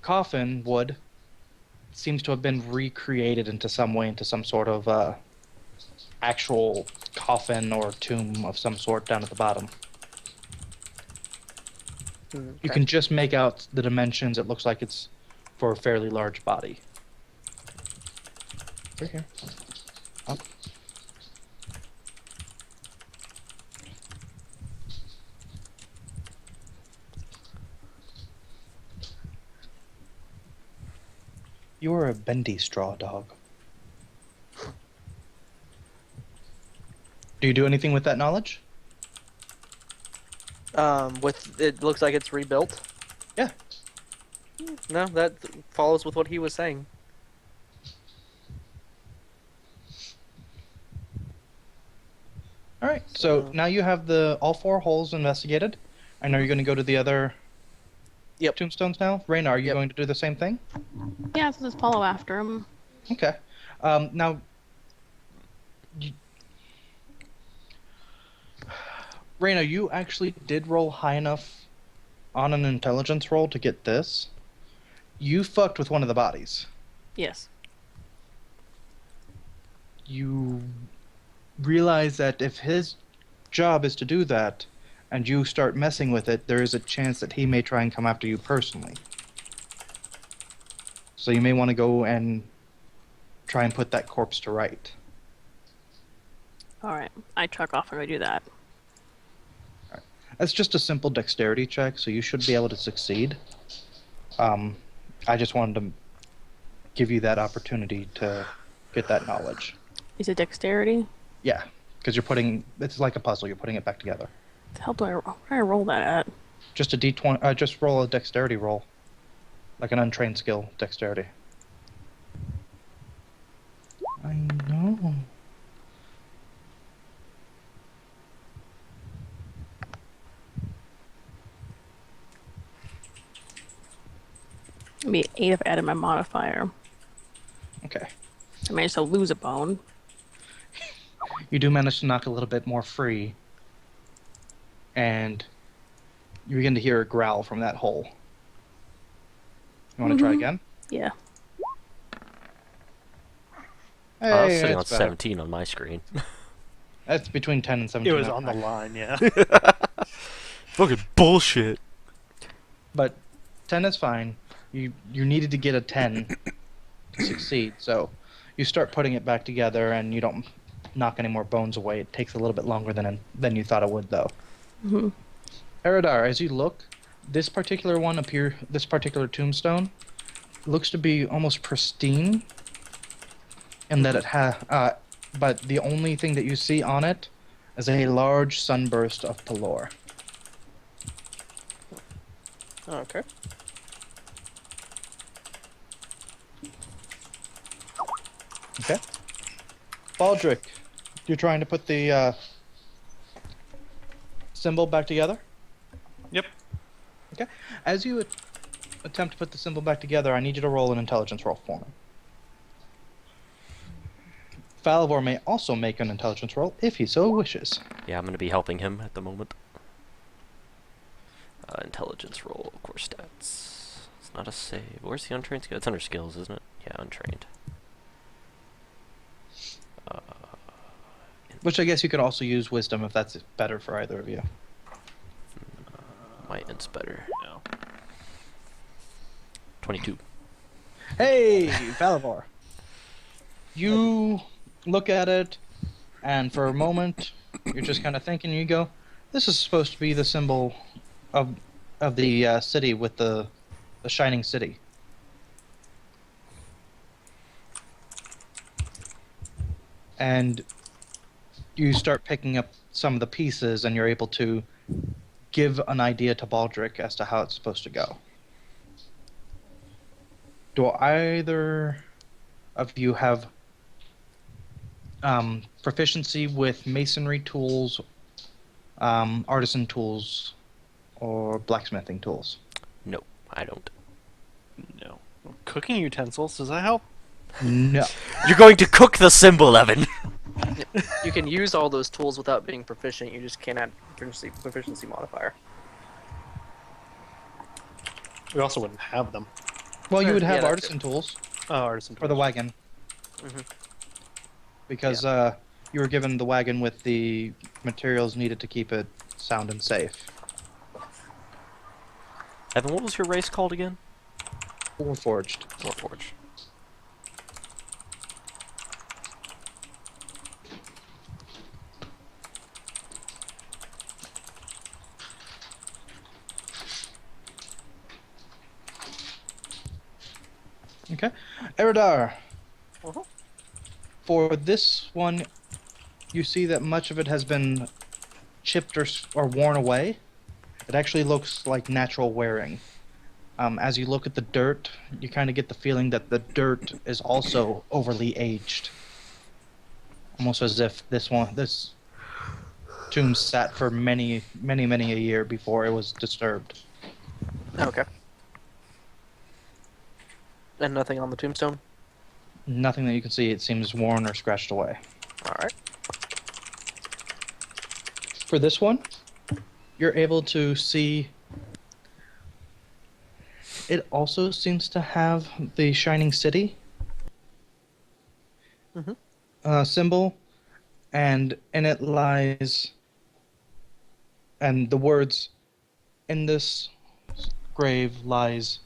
coffin wood seems to have been recreated into some way into some sort of actual coffin or tomb of some sort down at the bottom. You Okay. can just make out the dimensions. It looks like it's for a fairly large body. Right here. Up. You are a bendy straw dog. Do you do anything with that knowledge? With it looks like it's rebuilt. Yeah. No, that follows with what he was saying. All right. So So- now you have all four holes investigated. I know you're going to go to the other Yep. tombstones now. Raina, are you Yep. going to do the same thing? Yeah, so just follow after him. Okay. Now, you... Raina, you actually did roll high enough on an intelligence roll to get this. You fucked with one of the bodies. Yes. You realize that if his job is to do that, and you start messing with it, there is a chance that he may try and come after you personally. So you may want to go and try and put that corpse to right. All right. I truck off and go do that. That's just a simple dexterity check, so you should be able to succeed. I just wanted to give you that opportunity to get that knowledge. Is it dexterity? Yeah, because it's like a puzzle. You're putting it back together. The hell where do I roll that at? Just a d20. Just roll a dexterity roll, like an untrained skill dexterity. I know. It'd be 8 if I added my modifier. Okay. I managed to lose a bone. You do manage to knock a little bit more free, and you begin to hear a growl from that hole. You want to try again? Yeah. Hey, I was sitting on that's better. 17 on my screen. That's between 10 and 17. It was now. on the line, yeah. Fucking bullshit. But 10 is fine. You needed to get a 10 to succeed, so you start putting it back together, and you don't knock any more bones away. It takes a little bit longer than you thought it would, though. hmm Eridar, as you look, this particular tombstone looks to be almost pristine, in that it but the only thing that you see on it is a large sunburst of Pelor. Okay. Okay. Baldric, you're trying to put the symbol back together? Yep. Okay. As you attempt to put the symbol back together, I need you to roll an intelligence roll for me. Falivor may also make an intelligence roll if he so wishes. Yeah, I'm gonna be helping him at the moment. Intelligence roll, core stats. It's not a save. Where's the untrained skill? It's under skills, isn't it? Yeah, untrained. Which I guess you could also use wisdom if that's better for either of you. Might better. No. 22. Hey, Falivor. You look at it, and for a moment, you're just kind of thinking. You go, "This is supposed to be the symbol of the city with the shining city." And you start picking up some of the pieces, and you're able to give an idea to Baldric as to how it's supposed to go. Do either of you have proficiency with masonry tools, artisan tools, or blacksmithing tools? No, I don't. No. Cooking utensils, does that help? No. You're going to cook the symbol, Evan. You can use all those tools without being proficient. You just can't add proficiency modifier. We also wouldn't have them. Well, you would Yeah, have that's artisan tools Oh, artisan for the tools. wagon. Mhm. Because you were given the wagon with the materials needed to keep it sound and safe. Evan, what was your race called again? Warforged. Warforged. Okay. Eridar. Uh-huh. For this one, you see that much of it has been chipped or worn away. It actually looks like natural wearing. As you look at the dirt, you kind of get the feeling that the dirt is also overly aged. Almost as if this tomb sat for many a year before it was disturbed. Okay. And nothing on the tombstone? Nothing that you can see. It seems worn or scratched away. Alright. For this one, you're able to see it also seems to have the Shining City symbol, and in it lies, and the words, "In this grave lies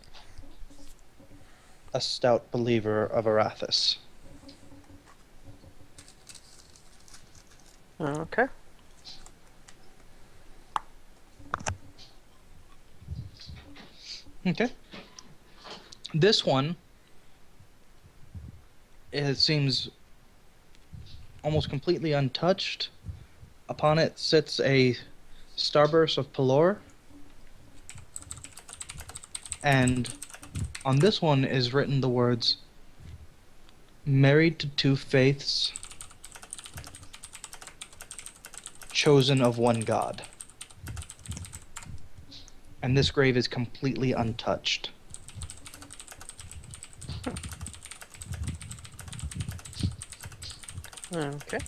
a stout believer of Arathis." Okay. Okay. This one, it seems almost completely untouched. Upon it sits a starburst of Pelor. And on this one is written the words, "Married to two faiths, chosen of one God." And this grave is completely untouched. Okay.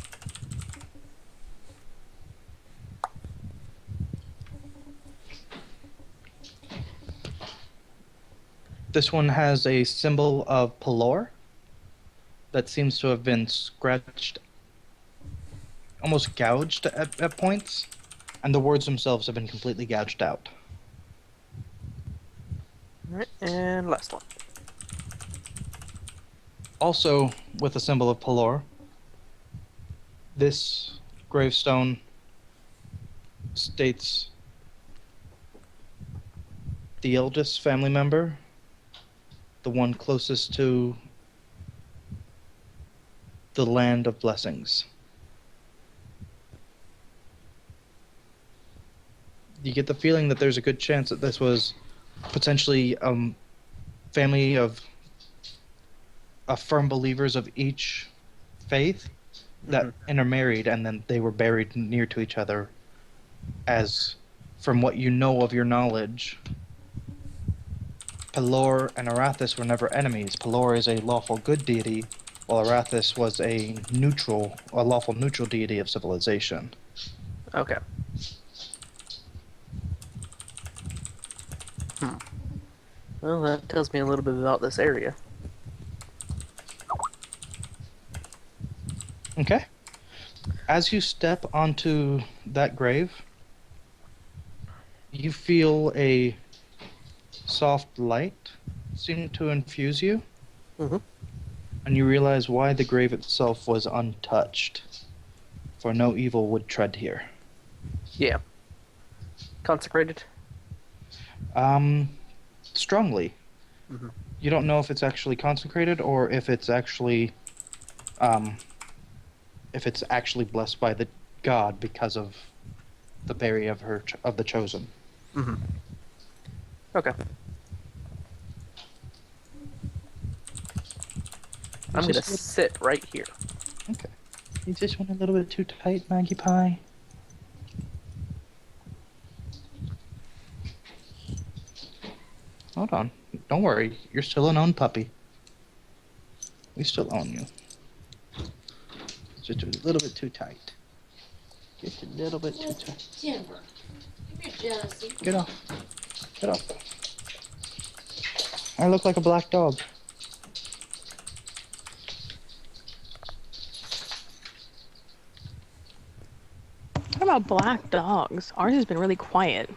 This one has a symbol of Pelor that seems to have been scratched, almost gouged at points, and the words themselves have been completely gouged out. Alright, and last one. Also, with the symbol of Pelor, this gravestone states the eldest family member, the one closest to the land of blessings. You get the feeling that there's a good chance that this was potentially family of firm believers of each faith that intermarried, and then they were buried near to each other. As from what you know of your knowledge, Pelor and Arathis were never enemies. Pelor is a lawful good deity, while Arathis was a lawful neutral deity of civilization. Okay. Well, that tells me a little bit about this area. Okay. As you step onto that grave, you feel a soft light seem to infuse you, and you realize why the grave itself was untouched, for no evil would tread here. Yeah. Consecrated? Strongly. You don't know if it's actually consecrated or if it's actually blessed by the god because of the bury of the chosen. Okay. I'm gonna sit right here. Okay. You just went a little bit too tight, Maggie Pie. Hold on. Don't worry. You're still an own puppy. We still own you. It's just a little bit too tight. Just a little bit too tight. Timber. Come here, Jealousy. Get off. Get off. I look like a black dog. What about black dogs? Ours has been really quiet.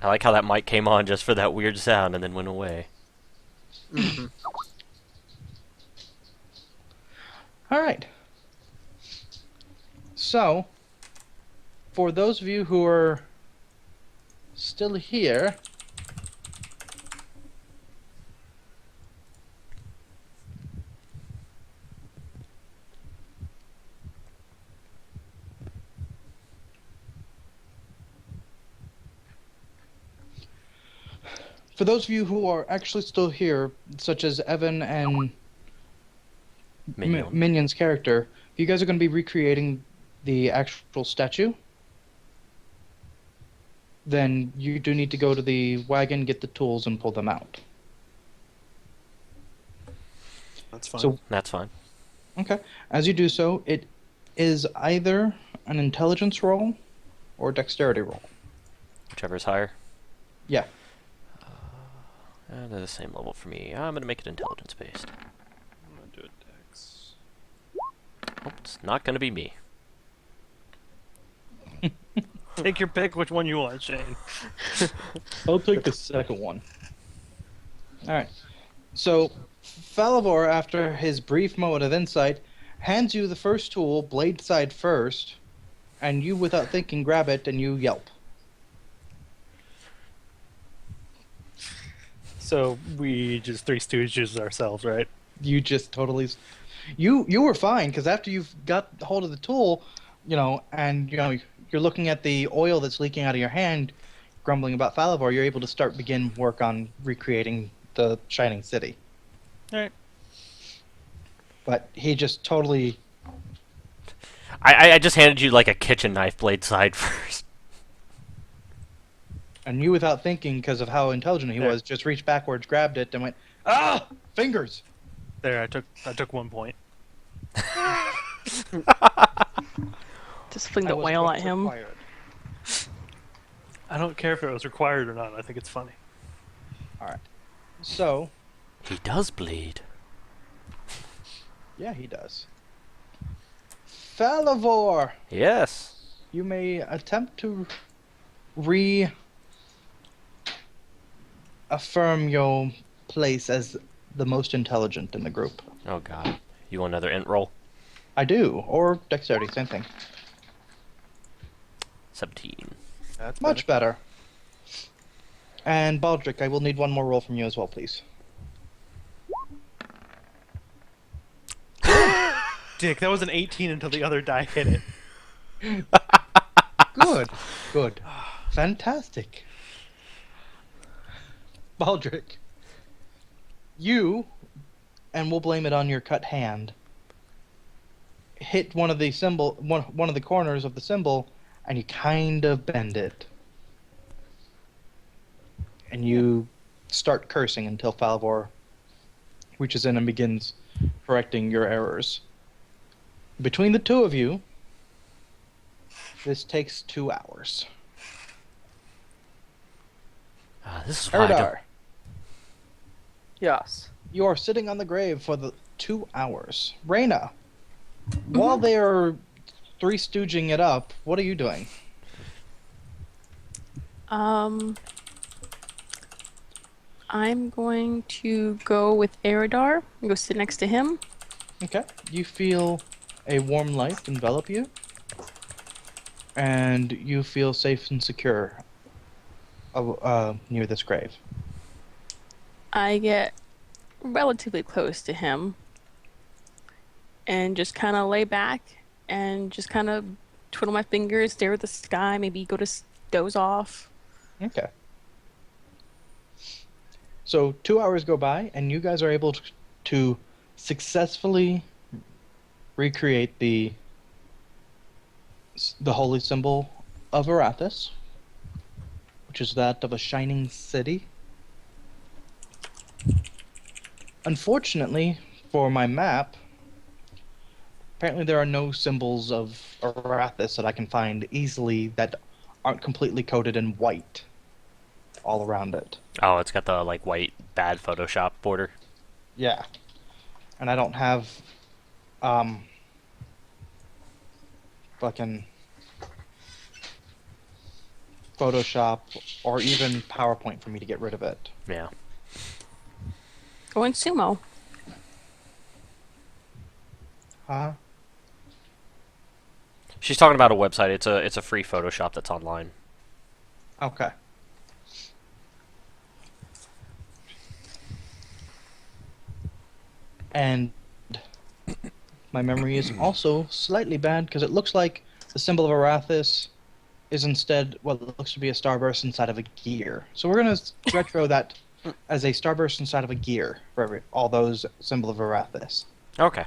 I like how that mic came on just for that weird sound and then went away. Mhm. All right. So, for those of you who are still here, for those of you who are actually still here, such as Evan and Minion. Minion's character, you guys are going to be recreating the actual statue. Then you do need to go to the wagon, get the tools, and pull them out. That's fine. So, That's fine. okay. As you do so, it is either an intelligence roll or a dexterity roll. Whichever's higher. Yeah. They're the same level for me. I'm gonna make it intelligence based. I'm gonna do a dex. Oh, it's not gonna be me. Take your pick which one you want, Shane. I'll take the second one. Alright. So, Falavor, after his brief moment of insight, hands you the first tool, blade side first, and you, without thinking, grab it and you yelp. So we just Three Stooges ourselves, right? You just totally... You were fine, because after you've got hold of the tool, and, you're looking at the oil that's leaking out of your hand, grumbling about Falavor, you're able to begin work on recreating the Shining City. Alright. But he just totally... I just handed you like a kitchen knife blade side first. And you, without thinking, because of how intelligent he There. was, just reached backwards, grabbed it, and went, "Ah, fingers!" There, I took 1 point. Just fling That the was whale what's at him. required. I don't care if it was required or not. I think it's funny. So, He does bleed. yeah, he does. Falavor, Yes. you may attempt to reaffirm your place as the most intelligent in the group. Oh god. You want another int roll? I do, or dexterity, same thing. 17. That's Much better. And Baldric, I will need one more roll from you as well, please. Dick, that was an 18 until the other die hit it. Good, good. Fantastic. Baldric, you, and we'll blame it on your cut hand, hit one of the one of the corners of the symbol, and you kind of bend it. And you start cursing until Falavor reaches in and begins correcting your errors. Between the two of you, this takes 2 hours. This is why I don't... Eridar, Yes. you are sitting on the grave for the 2 hours. Reyna, while they are three stooging it up, what are you doing? I'm going to go with Eridar and go sit next to him. Okay. You feel a warm light envelop you, and you feel safe and secure near this grave. I get relatively close to him and just kind of lay back and just kind of twiddle my fingers, stare at the sky, maybe go to doze off. Okay. So 2 hours go by, and you guys are able to successfully recreate the the holy symbol of Arathis, which is that of a shining city. Unfortunately, for my map, apparently there are no symbols of Arathis that I can find easily that aren't completely coated in white all around it. Oh, it's got the like white bad Photoshop border. Yeah. And I don't have fucking Photoshop or even PowerPoint for me to get rid of it. Yeah. Go in Sumo. Huh? She's talking about a website. It's a free Photoshop that's online. Okay. And my memory is also slightly bad because it looks like the symbol of Arathis is instead what looks to be a starburst inside of a gear. So we're going to retro that as a starburst inside of a gear for all those symbol of Arathis. Okay.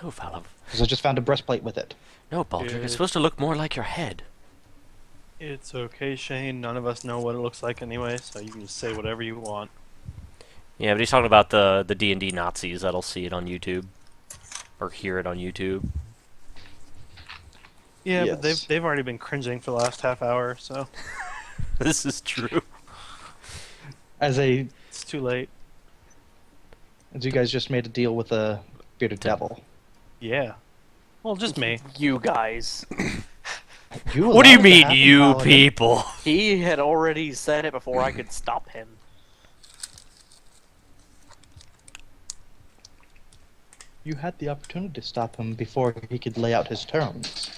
No, Valor. Because I just found a breastplate with it. No, Baldric. Good. It's supposed to look more like your head. It's okay, Shane. None of us know what it looks like anyway, so you can just say whatever you want. Yeah, but he's talking about the D&D Nazis that'll see it on YouTube. Or hear it on YouTube. Yeah, but Yes. they've already been cringing for the last half hour, so This is true. As you it's too late. guys just made a deal with a bearded devil. Yeah. Well, just me. You guys. What do you allowed it to mean, happen, you Paladin? people? He had already said it before I could stop him. You had the opportunity to stop him before he could lay out his terms.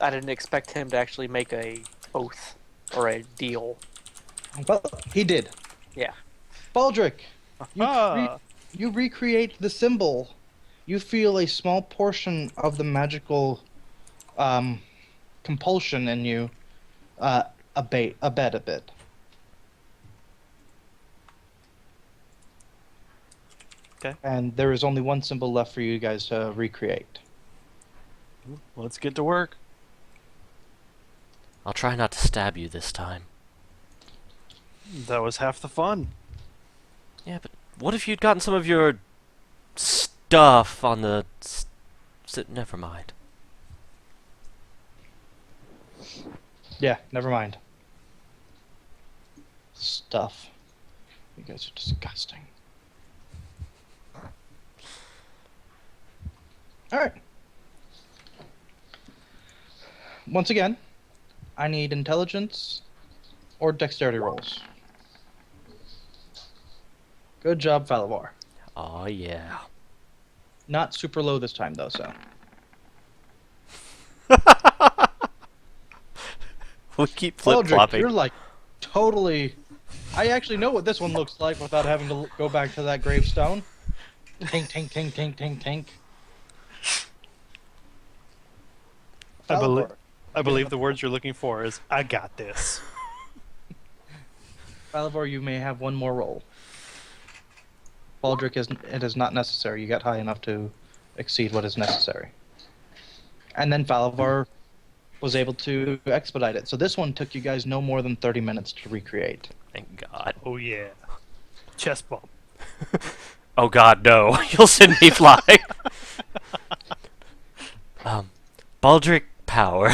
I didn't expect him to actually make a oath or a deal. Well, he did. Yeah. Baldric, Ah. you recreate the symbol. You feel a small portion of the magical compulsion in you abate a bit. Okay. And there is only one symbol left for you guys to recreate. Let's get to work. I'll try not to stab you this time. That was half the fun. Yeah, but what if you'd gotten some of your stuff on the... Never mind. Yeah, never mind. Stuff. You guys are disgusting. Alright. Once again, I need intelligence or dexterity rolls. Good job, Falavar. Oh yeah. Not super low this time, though, so. We keep Baldric, flip-flopping. you're like totally. I actually know what this one looks like without having to go back to that gravestone. Tink, tink, tink, tink, tink, tink. I believe the words you're looking for is "I got this." Falavor, you may have one more roll. Baldric, it is not necessary. You got high enough to exceed what is necessary. And then Falavor was able to expedite it. So this one took you guys no more than 30 minutes to recreate. Thank God. Oh yeah. Chest bump. Oh God, no. You'll send me flying. Baldric power.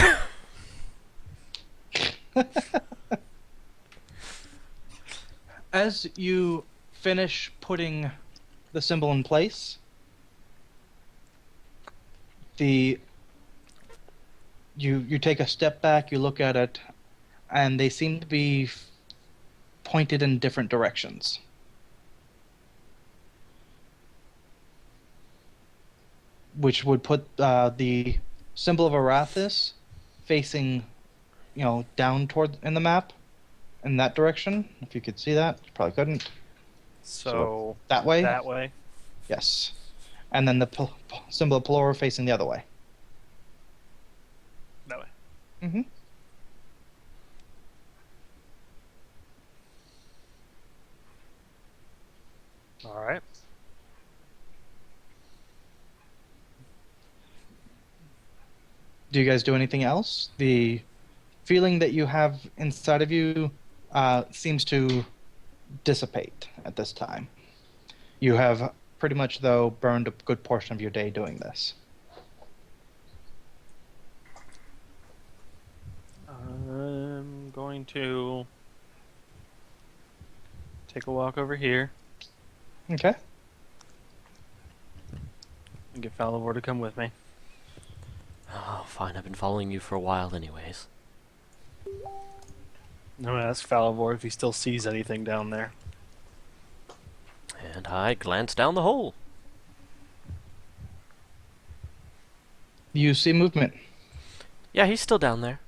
As you finish putting the symbol in place, you take a step back, you look at it, and they seem to be pointed in different directions. Which would put the symbol of Arathis facing, down toward in the map, in that direction. If you could see that, you probably couldn't. So That way? that way. Yes. And then the symbol of Pelora facing the other way. That way. Mm-hmm. All right. Do you guys do anything else? The feeling that you have inside of you seems to dissipate at this time. You have pretty much, though, burned a good portion of your day doing this. I'm going to take a walk over here Okay. and get Falivor to come with me. Oh, fine. I've been following you for a while anyways. I'm gonna ask Falivor if he still sees anything down there. And I glance down the hole. You see movement. Yeah, he's still down there.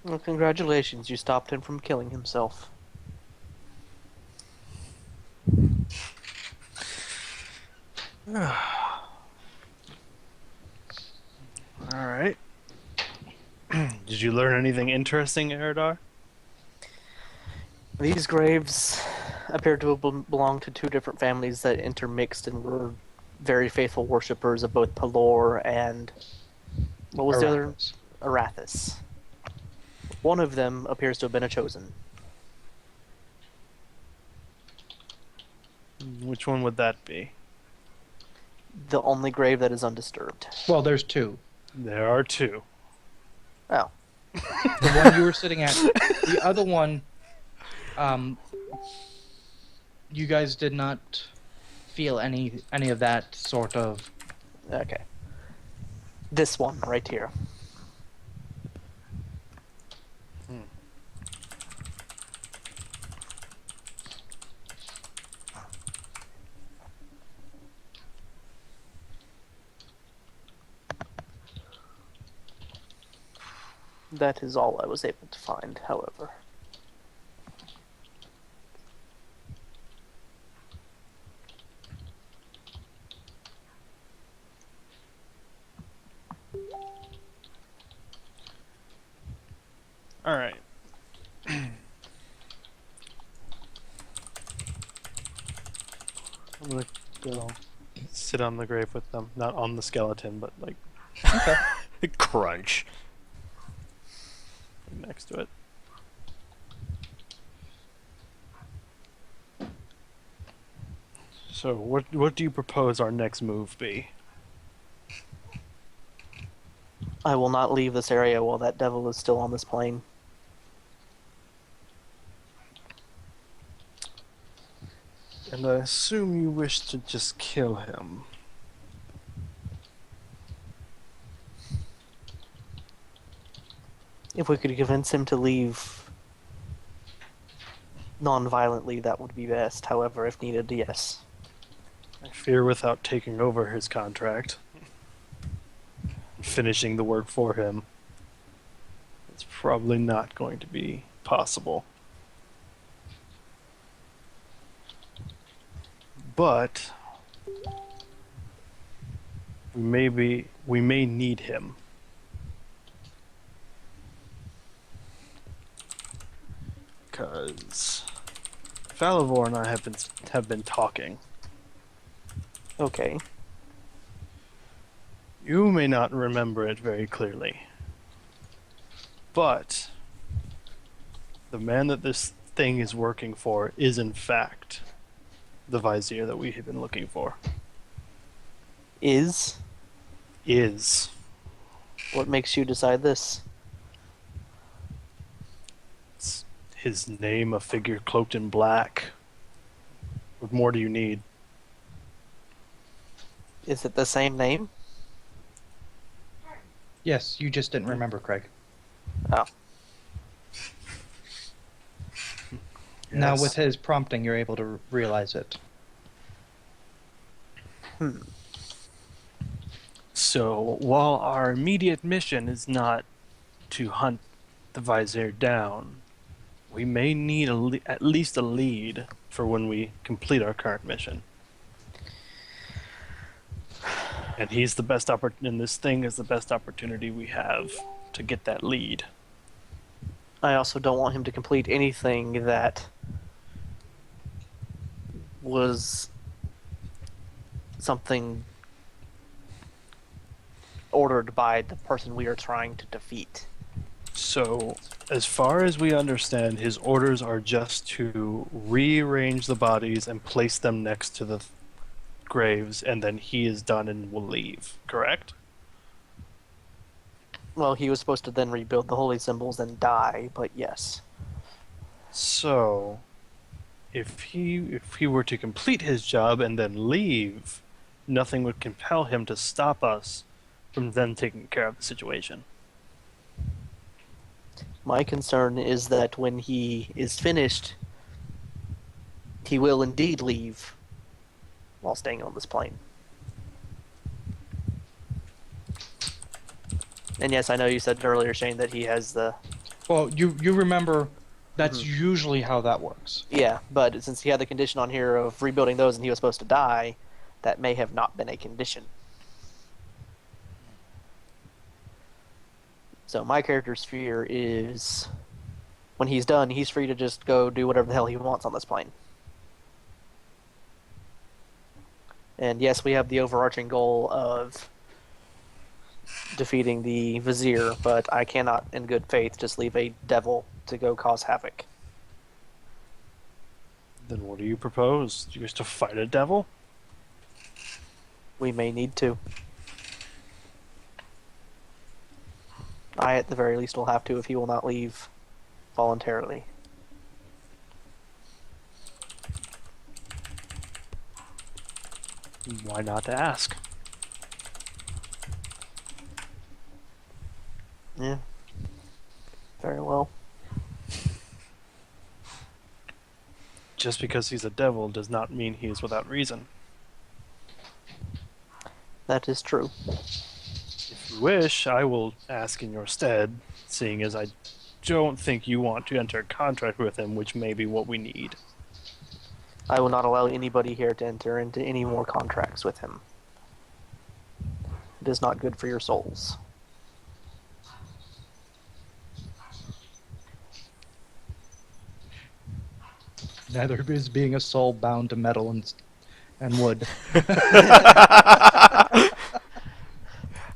Well, congratulations, you stopped him from killing himself. Alright. Did you learn anything interesting, Eridar? These graves appear to have belonged to two different families that intermixed and were very faithful worshippers of both Pelor and... what was the other? Arathis. Arathis. One of them appears to have been a chosen. Which one would that be? The only grave that is undisturbed. Well, there's two. There are two. Oh. The one you were sitting at. The other one, you guys did not feel any of that sort of... Okay. This one, right here. That is all I was able to find, however. Alright. I'm gonna go sit on the grave with them. Not on the skeleton, but like Crunch. next to it. So, what do you propose our next move be? I will not leave this area while that devil is still on this plane. And I assume you wish to just kill him. If we could convince him to leave non-violently, that would be best. However, if needed, yes. I fear without taking over his contract, finishing the work for him, it's probably not going to be possible. But we may need him. Because Falivor and I have been talking. Okay. You may not remember it very clearly, but the man that this thing is working for is in fact the Vizier that we have been looking for. Is? Is. What makes you decide this? It's his name, a figure cloaked in black. What more do you need? Is it the same name? Yes, you just didn't remember, Craig. Oh. Now, Yes. with his prompting, you're able to realize it. So, while our immediate mission is not to hunt the Vizier down, we may need at least a lead for when we complete our current mission. And he's the best and this thing is the best opportunity we have to get that lead. I also don't want him to complete anything that was something ordered by the person we are trying to defeat. So, as far as we understand, his orders are just to rearrange the bodies and place them next to the graves, and then he is done and will leave, correct? Well, he was supposed to then rebuild the holy symbols and die, but yes. So, if he were to complete his job and then leave, nothing would compel him to stop us from then taking care of the situation. My concern is that when he is finished, he will indeed leave while staying on this plane. And yes, I know you said earlier, Shane, that he has the... Well, you remember that's Mhm. usually how that works. Yeah, but since he had the condition on here of rebuilding those and he was supposed to die, that may have not been a condition. So my character's fear is when he's done, he's free to just go do whatever the hell he wants on this plane. And yes, we have the overarching goal of defeating the Vizier, but I cannot, in good faith, just leave a devil to go cause havoc. Then what do you propose? Do you wish to fight a devil? We may need to. I, at the very least, will have to if he will not leave voluntarily. Why not ask? Yeah. Very well. Just because he's a devil does not mean he is without reason. That is true. If you wish, I will ask in your stead, seeing as I don't think you want to enter a contract with him, which may be what we need. I will not allow anybody here to enter into any more contracts with him. It is not good for your souls. Neither is being a soul bound to metal and wood.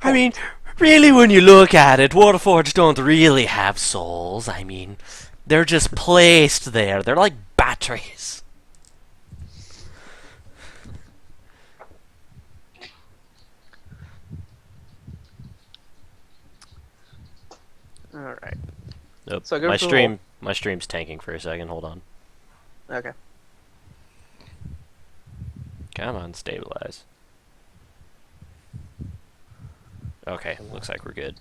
I mean, really, when you look at it, Waterforged don't really have souls. I mean, they're just placed there. They're like batteries. Alright. Nope. So go my for the stream's tanking for a second. Hold on. Okay. Come on, stabilize. Okay, looks like we're good.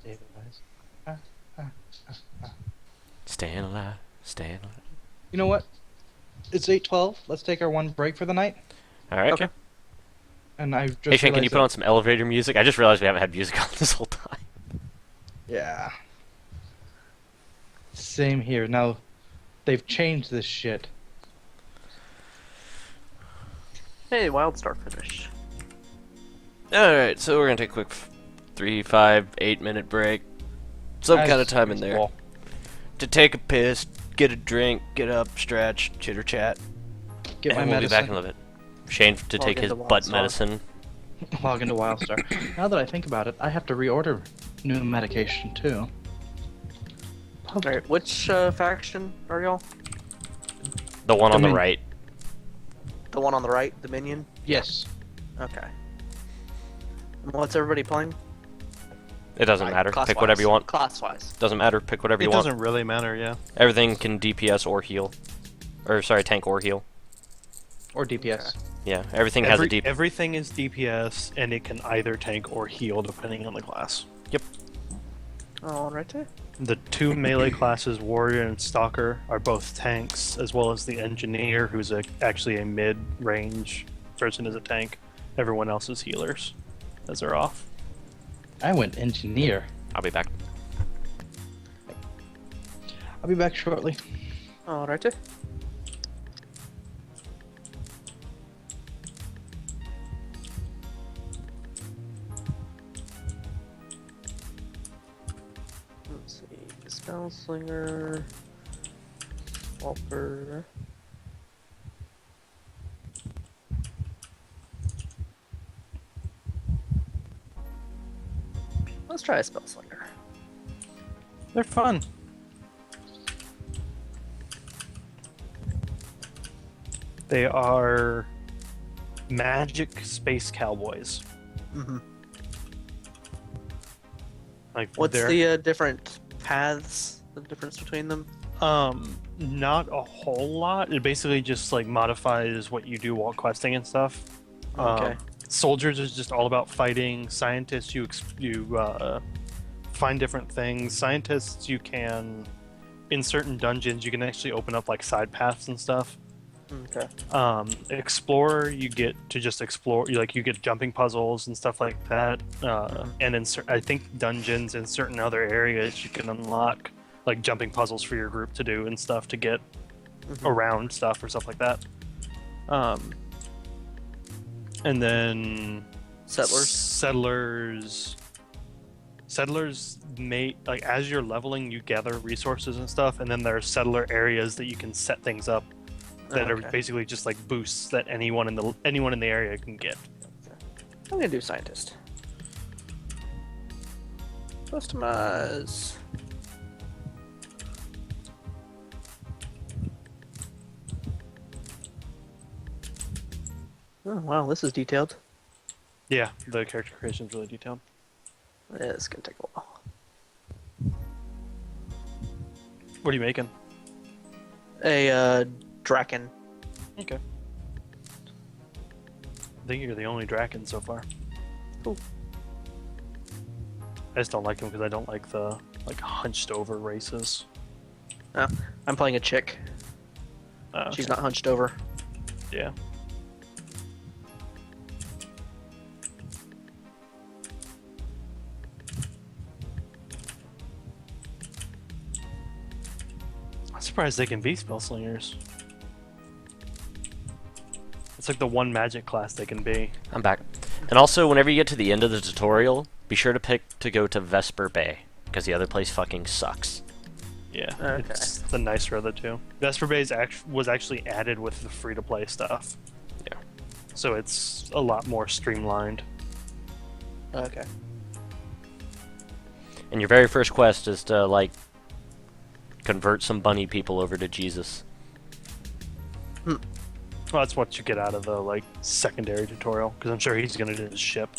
Staying alive, staying alive. You know what? It's 8:12. Let's take our one break for the night. All right. Okay. And I've just Hey Shane, can you realized put on some elevator music? I just realized we haven't had music on this whole time. Yeah. Same here. Now, they've changed this shit. Hey, Wildstar finished. All right, so we're gonna take a quick 3, 5, 8 minute break. Some kind of As time in there usual. to take a piss, get a drink, get up, stretch, chitter chat, Get my and we'll be back in medicine. a little bit. Shane to Log take his into butt Wildstar. medicine. Log into Wildstar. Now that I think about it, I have to reorder new medication too. Alright, which faction are y'all? The one on the Dominion. right. The one on the right, the minion? Yes. Okay. And what's everybody playing? It doesn't matter. Class-wise. Pick whatever you want. Class-wise. Doesn't matter. Pick whatever It you want. doesn't really matter, yeah. Everything can DPS or heal. Or sorry, tank or heal. Or DPS. Yeah, everything has a DPS. Everything is DPS, and it can either tank or heal depending on the class. Alrighty. The two melee classes, Warrior and Stalker, are both tanks, as well as the Engineer, who's actually a mid-range person, is a tank. Everyone else is healers, as they're off. I went engineer. I'll be back. I'll be back shortly. Alrighty. Let's see. Spellslinger. Walper. Let's try a spell slinger. They're fun. They are magic space cowboys. Mm-hmm. Like What's they're, the different paths? The difference between them? not a whole lot. It basically just like modifies what you do while questing and stuff. Okay. Soldiers is just all about fighting. Scientists, you find different things. Scientists, you can in certain dungeons you can actually open up like side paths and stuff. Okay. Explorer, you get to just explore. You get jumping puzzles and stuff like that. And in I think dungeons in certain other areas you can unlock like jumping puzzles for your group to do and stuff to get around stuff or stuff like that. And then Settlers. Settlers may like as you're leveling, you gather resources and stuff, and then there are settler areas that you can set things up that are Okay. basically just like boosts that anyone in the area can get. I'm gonna do scientist. Customize. Oh wow, this is detailed. Yeah, the character creation is really detailed. It's gonna take a while. What are you making? A Draken. Okay. I think you're the only Draken so far. Cool. I just don't like them because I don't like the like hunched over races. I'm playing a chick. She's not hunched over. Yeah. I'm surprised they can be spell slingers. It's like the one magic class they can be. I'm back. And also, whenever you get to the end of the tutorial, be sure to pick to go to Vesper Bay, because the other place fucking sucks. Yeah, Okay. it's the nicer of the two. Vesper Bay was actually added with the free-to-play stuff. Yeah. So it's a lot more streamlined. Okay. And your very first quest is to, like, convert some bunny people over to Jesus. Well, that's what you get out of the like secondary tutorial, because I'm sure he's gonna do his ship.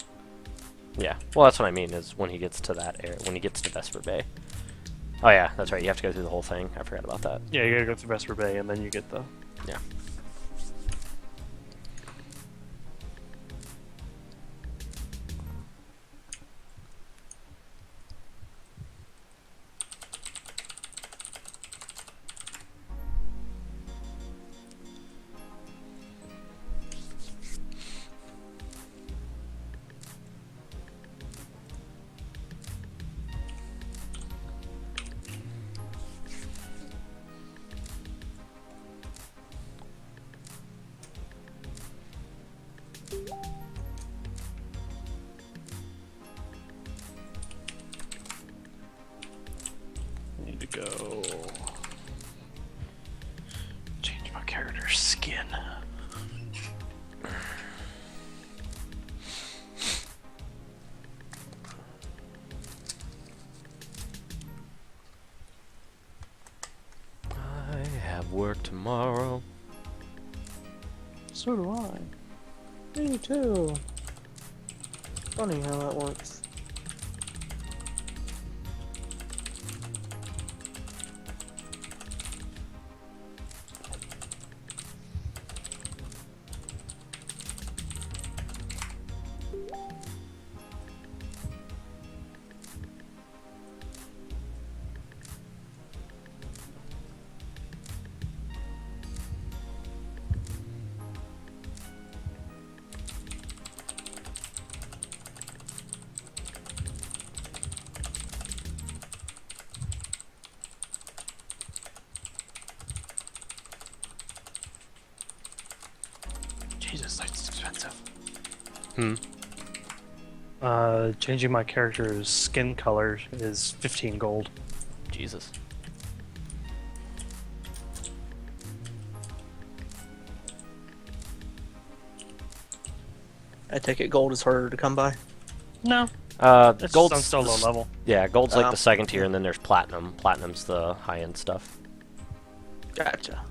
Yeah. Well, that's what I mean, is when he gets to that area, when he gets to Vesper Bay. Oh yeah, that's right, you have to go through the whole thing. I forgot about that. Yeah, you gotta go through Vesper Bay, and then you get the. Yeah. I need to go. Change my character's skin. I have work tomorrow. So do I. Me too. Funny how that works. Jesus, that's expensive. Hmm. Changing my character's skin color is 15 gold. Jesus. I take it gold is harder to come by. No, It's Gold's I'm still low level. Yeah, gold's like Oh. the second tier, and then there's platinum. Platinum's the high-end stuff. Gotcha.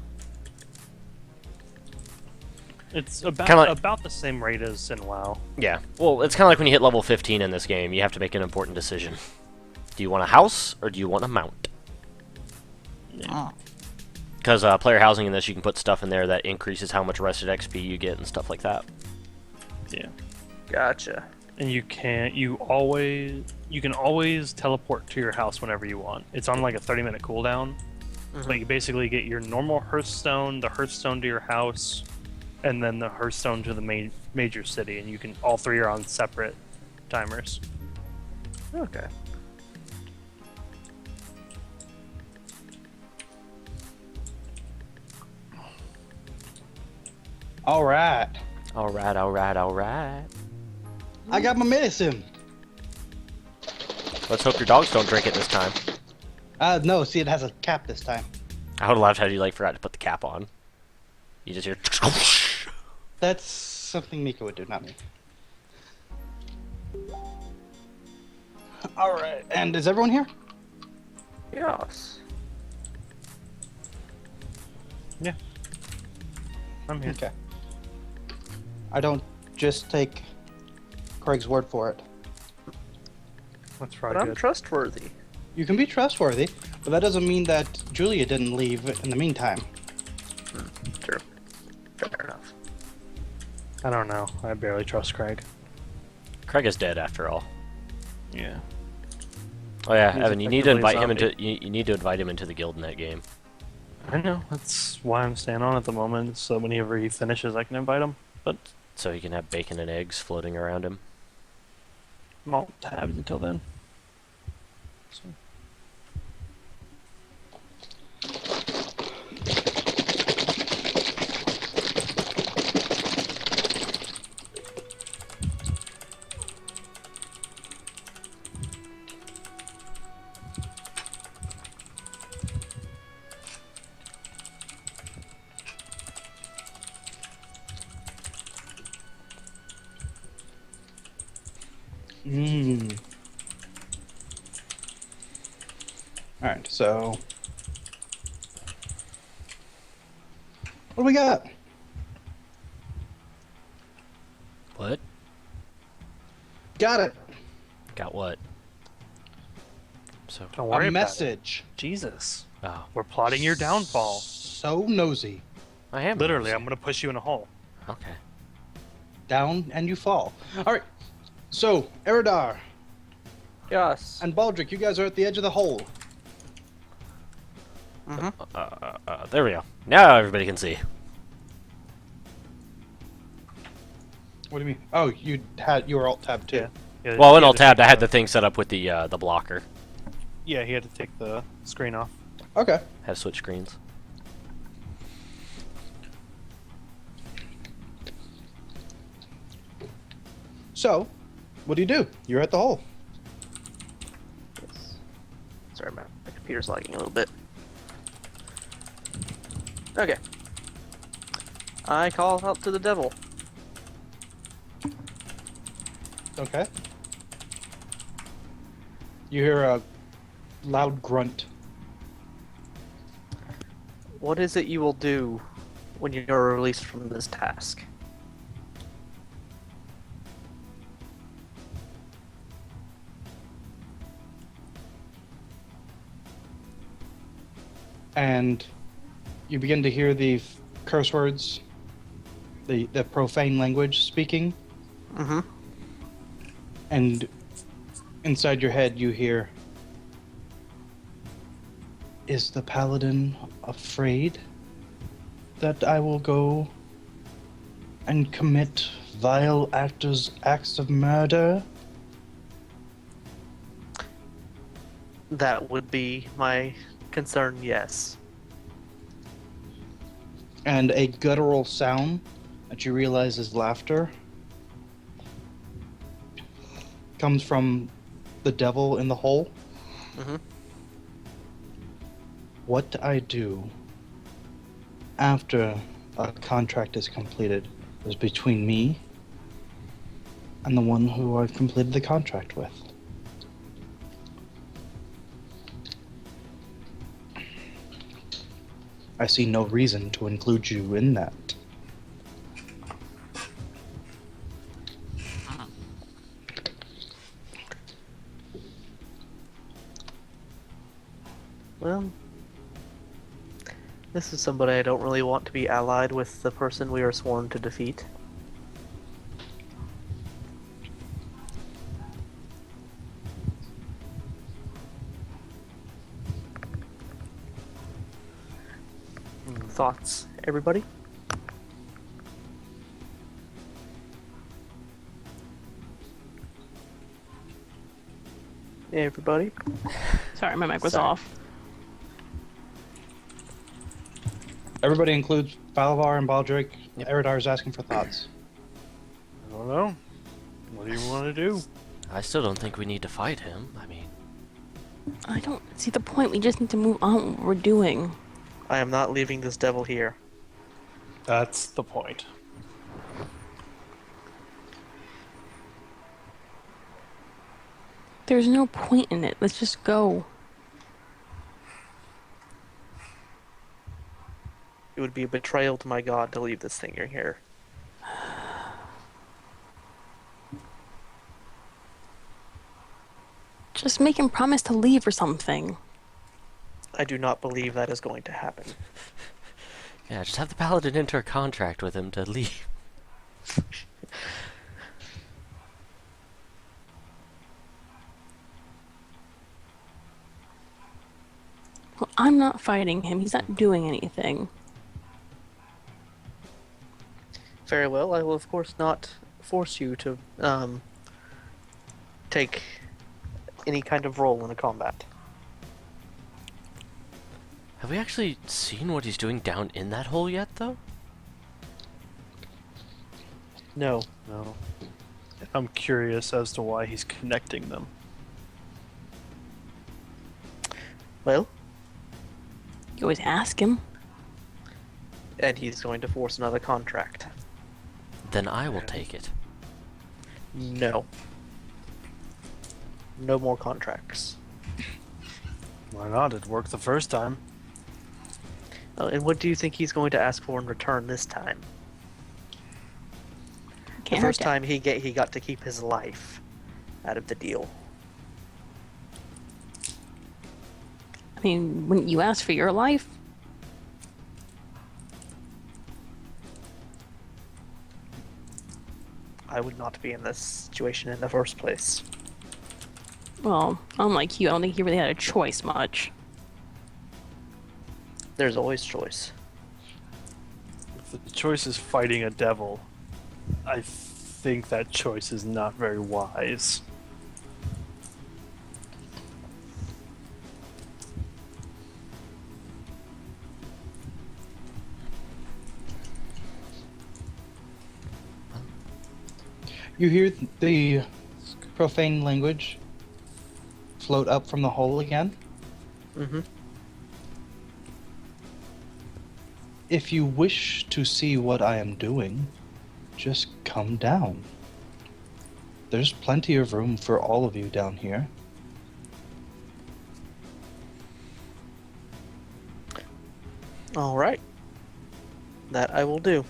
It's Kinda like- about the same rate as in WoW. Yeah. Well, it's kind of like when you hit level 15 in this game, you have to make an important decision. Do you want a house, or do you want a mount? Oh. Because player housing in this, you can put stuff in there that increases how much rested XP you get and stuff like that. Yeah. Gotcha. And you can always teleport to your house whenever you want. It's on like a 30-minute cooldown. But you basically get your normal Hearthstone, the Hearthstone to your house, and then the Hearthstone to the major city, and you can all three are on separate timers. Okay. All right. Alright, alright, alright. I got my medicine. Let's hope your dogs don't drink it this time. No, see, it has a cap this time. I would have laughed had you like forgot to put the cap on. You just hear. That's something Mika would do, not me. All right, and is everyone here? Yes. I'm here. Okay. I don't just take Craig's word for it. That's But probably I'm good. trustworthy. You can be trustworthy, but that doesn't mean that Julia didn't leave in the meantime. True. Fair enough. I don't know. I barely trust Craig. Craig is dead after all. Yeah. Oh yeah, He's Evan, you need to effectively invite him zombie. into you need to invite him into the guild in that game. I know. That's why I'm staying on at the moment, so whenever he finishes, I can invite him. But So he can have bacon and eggs floating around him. I'm all tabbed until then. So. Mmm. Alright, so. What do we got? What? Got it. Got what? So Don't worry A about it. message. Jesus. oh, We're plotting your downfall. So nosy. I am Literally, nosy. I'm gonna push you in a hole. Okay. Down and you fall. Alright, so, Eridar Yes. and Baldric, you guys are at the edge of the hole. There we go. Now everybody can see. What do you mean? Oh, you were alt tab too. Yeah, Well, he in had alt to tabbed, take I had the- the thing set up with the blocker. Yeah, he had to take the screen off. Okay. Have switch screens. So, what do? You're at the hole. Yes. Sorry, my computer's lagging a little bit. Okay. I call out to the devil. Okay. You hear a loud grunt. What is it you will do when you are released from this task? And you begin to hear the curse words, the profane language speaking, Mm-hmm. and inside your head you hear, "Is the paladin afraid that I will go and commit vile acts of murder?" That would be my concern, yes. And a guttural sound that you realize is laughter comes from the devil in the hole. Mm-hmm. What I do after a contract is completed is between me and the one who I've completed the contract with. I see no reason to include you in that. Well, this is somebody I don't really want to be allied with the person we are sworn to defeat. Thoughts, everybody? Everybody? Sorry, my mic was Sorry. off. Everybody includes Balavar and Baldric. Eridar is asking for thoughts. I don't know. What do you want to do? I still don't think we need to fight him. I mean, I don't see the point. We just need to move on with what we're doing. I am not leaving this devil here. That's the point. There's no point in it. Let's just go. It would be a betrayal to my god to leave this thing in here. Just make him promise to leave or something. I do not believe that is going to happen. yeah, just have the paladin enter a contract with him to leave. Well, I'm not fighting him. He's not doing anything. Very well, I will of course not force you to take any kind of role in a combat. Have we actually seen what he's doing down in that hole yet, though? No. No. I'm curious as to why he's connecting them. Well, You always ask him. and he's going to force another contract. Then I will take it. No. No more contracts. Why not? It worked the first time. And what do you think he's going to ask for in return this time? The Can't hurt first that. time he got to keep his life out of the deal. I mean, wouldn't you ask for your life? I would not be in this situation in the first place. Well, unlike you, I don't think he really had a choice much. There's always choice. If the choice is fighting a devil, I think that choice is not very wise. You hear the profane language float up from the hole again. Mm-hmm. If you wish to see what I am doing, just come down. There's plenty of room for all of you down here. All right. That I will do.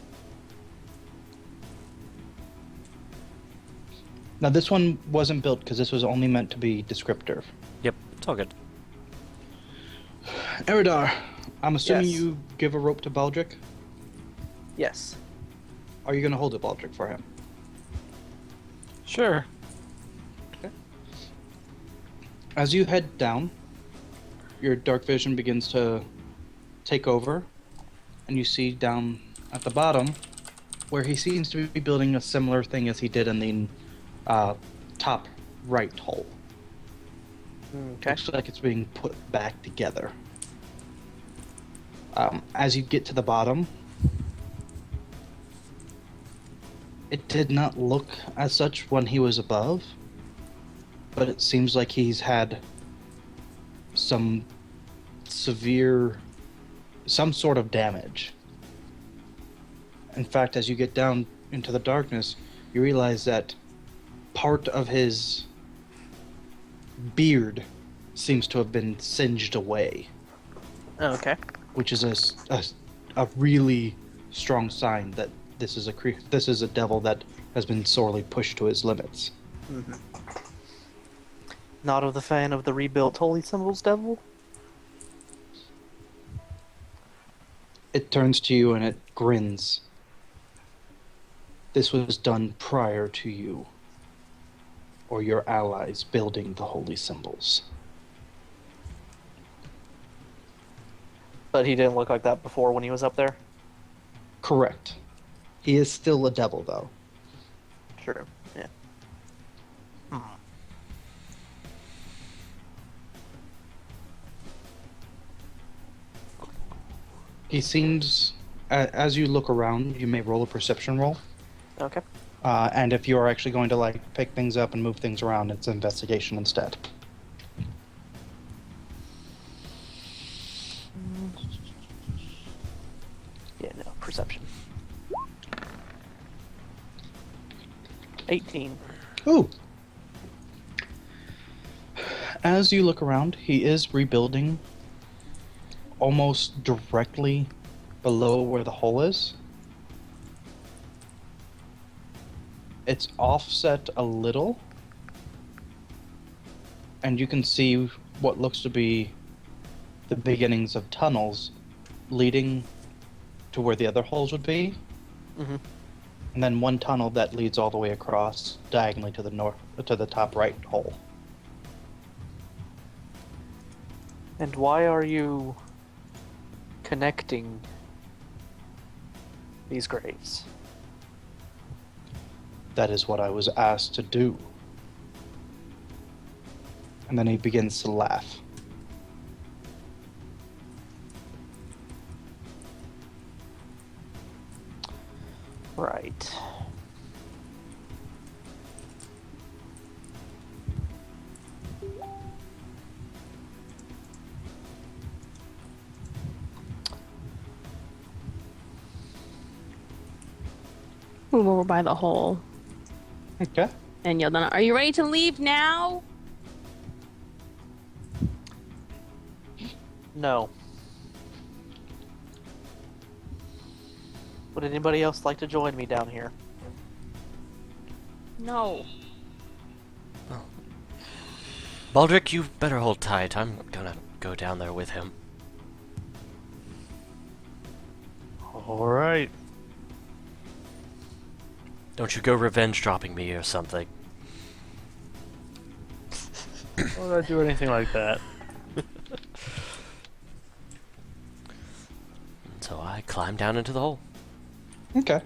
Now, this one wasn't built because this was only meant to be descriptive. Yep, it's all good. Eridar, I'm assuming Yes. you give a rope to Baldric. Yes. Are you going to hold it, Baldric, for him? Sure. As you head down, your dark vision begins to take over, and you see down at the bottom where he seems to be building a similar thing as he did in the top right hole. Okay. Looks like it's being put back together. As you get to the bottom, it did not look as such when he was above, but it seems like he's had some sort of damage. In fact, as you get down into the darkness, you realize that part of his beard seems to have been singed away, Okay. which is a really strong sign that this is a devil that has been sorely pushed to his limits. Mm-hmm. Not of the fan of the rebuilt holy symbols, devil? It turns to you and it grins. This was done prior to you or your allies building the holy symbols. But he didn't look like that before when he was up there? Correct. He is still a devil, though. True, yeah. He seems, as you look around, you may roll a perception roll. Okay. And if you are actually going to like pick things up and move things around, it's investigation instead. Yeah, no, perception. 18. Ooh. As you look around, he is rebuilding almost directly below where the hole is. It's offset a little, and you can see what looks to be the beginnings of tunnels leading to where the other holes would be. Mm-hmm. And then one tunnel that leads all the way across diagonally to the north, to the top right hole. And why are you connecting these graves? That is what I was asked to do. And then he begins to laugh. Right. Move over by the hole Okay. and yell down, "Are you ready to leave now?" No. Would anybody else like to join me down here? No. Baldric, you better hold tight. I'm gonna go down there with him. All right. Don't you go revenge dropping me or something. Why would I do anything like that? So I climb down into the hole. Okay.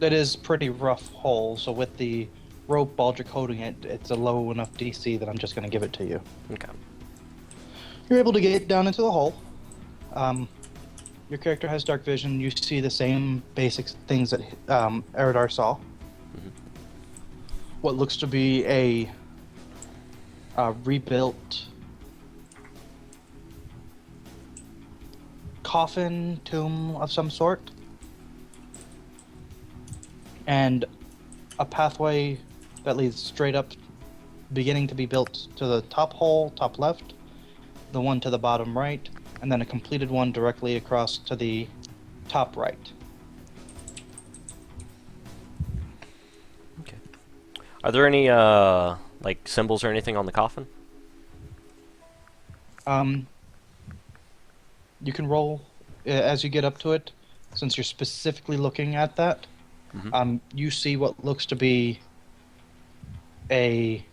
It is pretty rough hole, so with the rope Baldric holding it, it's a low enough DC that I'm just going to give it to you. Okay. You're able to get down into the hole. Your character has dark vision. You see the same basic things that Eridar saw. What looks to be a rebuilt coffin tomb of some sort. And a pathway that leads straight up, beginning to be built to the top hole, top left, the one to the bottom right, and then a completed one directly across to the top right. Okay. Are there any like symbols or anything on the coffin? You can roll as you get up to it, since you're specifically looking at that. You see what looks to be a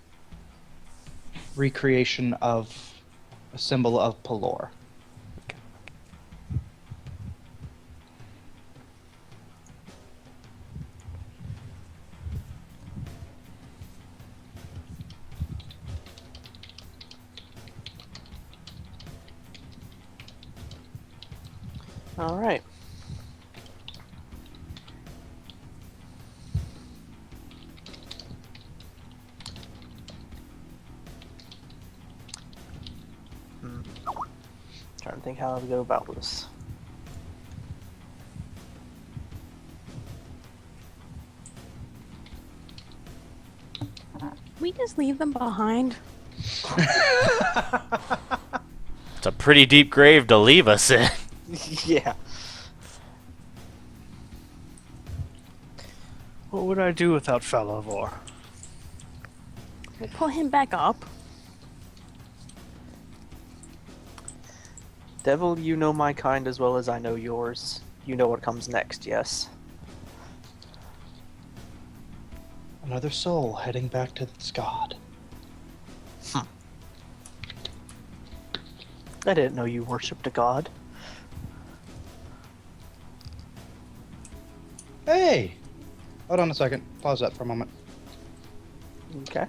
recreation of a symbol of Pelor. All right. Trying to think how to go about this. We just leave them behind. It's a pretty deep grave to leave us in. Yeah. What would I do without Falavor? We'll pull him back up. Devil, you know my kind as well as I know yours. You know what comes next, yes? Another soul heading back to its god. I didn't know you worshipped a god. Hey! Hold on a second. Pause that for a moment. Okay.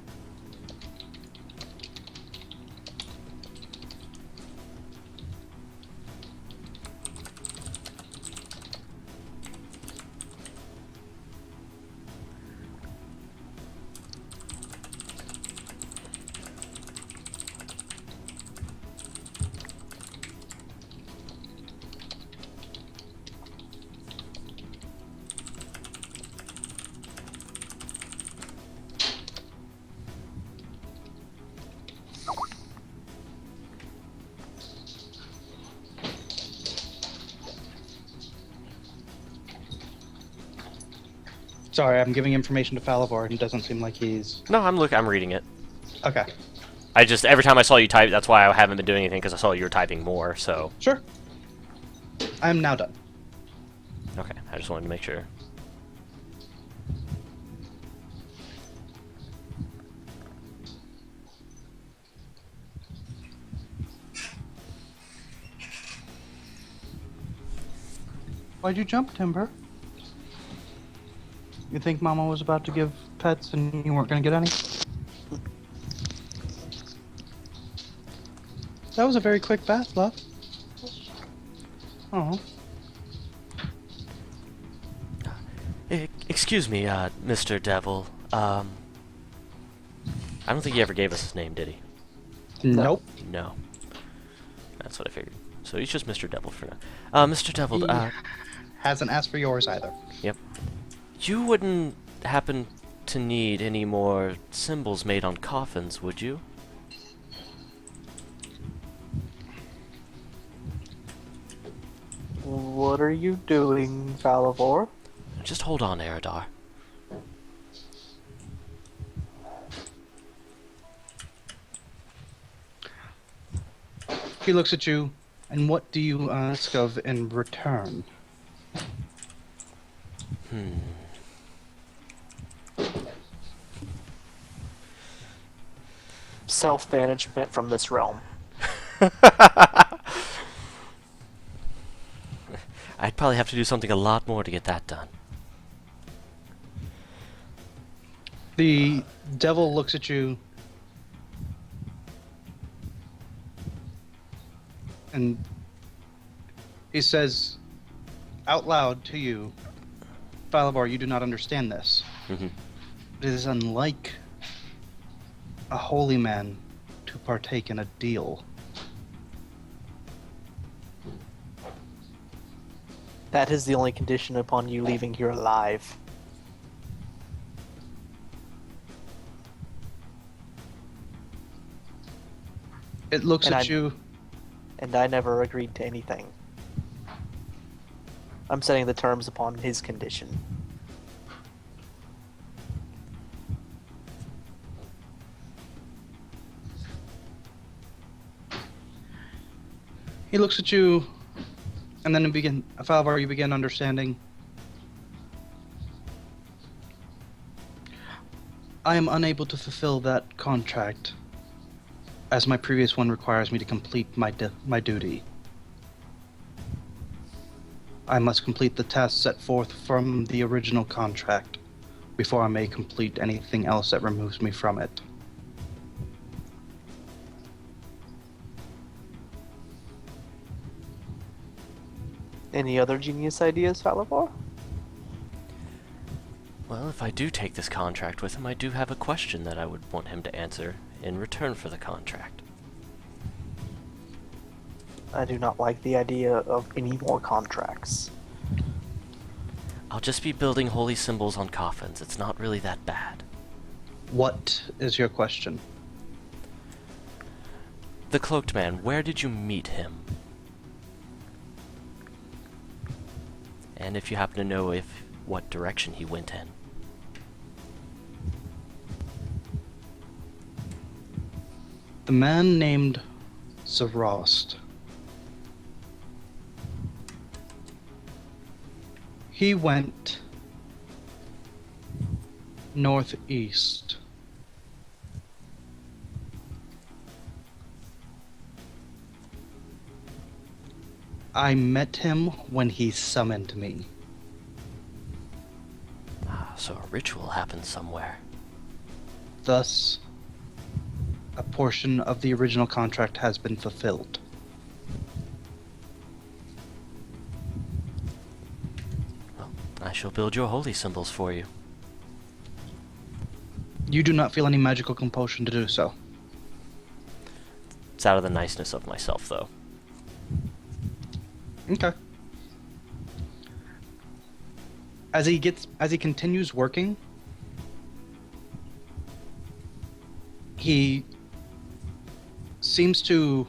Sorry, I'm giving information to Falavor, and it doesn't seem like he's... No, I'm reading it. Okay. I just, every time I saw you type, that's why I haven't been doing anything, because I saw you were typing more, so. Sure. I'm now done. Okay, I just wanted to make sure. Why'd you jump, Timber? You think Mama was about to give pets and you weren't gonna get any? That was a very quick bath, love. Oh. Excuse me, Mr. Devil. I don't think he ever gave us his name, did he? Nope. No. That's what I figured. So he's just Mr. Devil for now. Mr. Devil, He hasn't asked for yours either. Yep. You wouldn't happen to need any more symbols made on coffins, would you? What are you doing, Falavor? Just hold on, Eridar. He looks at you, and what do you ask of in return? Self-management from this realm. I'd probably have to do something a lot more to get that done. The devil looks at you and he says out loud to you, Falavor, you do not understand this. Mhm. It is unlike a holy man to partake in a deal. That is the only condition upon you leaving here alive. It looks And at I- you. And I never agreed to anything. I'm setting the terms upon his condition. He looks at you, and then Falavor, you begin understanding. I am unable to fulfill that contract, as my previous one requires me to complete my duty. I must complete the tasks set forth from the original contract before I may complete anything else that removes me from it. Any other genius ideas, Falavor? Well, if I do take this contract with him, I do have a question that I would want him to answer in return for the contract. I do not like the idea of any more contracts. I'll just be building holy symbols on coffins. It's not really that bad. What is your question? The cloaked man, where did you meet him? And if you happen to know what direction he went in. The man named Zarost. He went northeast. I met him when he summoned me. Ah, so a ritual happened somewhere. Thus, a portion of the original contract has been fulfilled. Well, I shall build your holy symbols for you. You do not feel any magical compulsion to do so. It's out of the niceness of myself, though. Okay. As he continues working, he seems to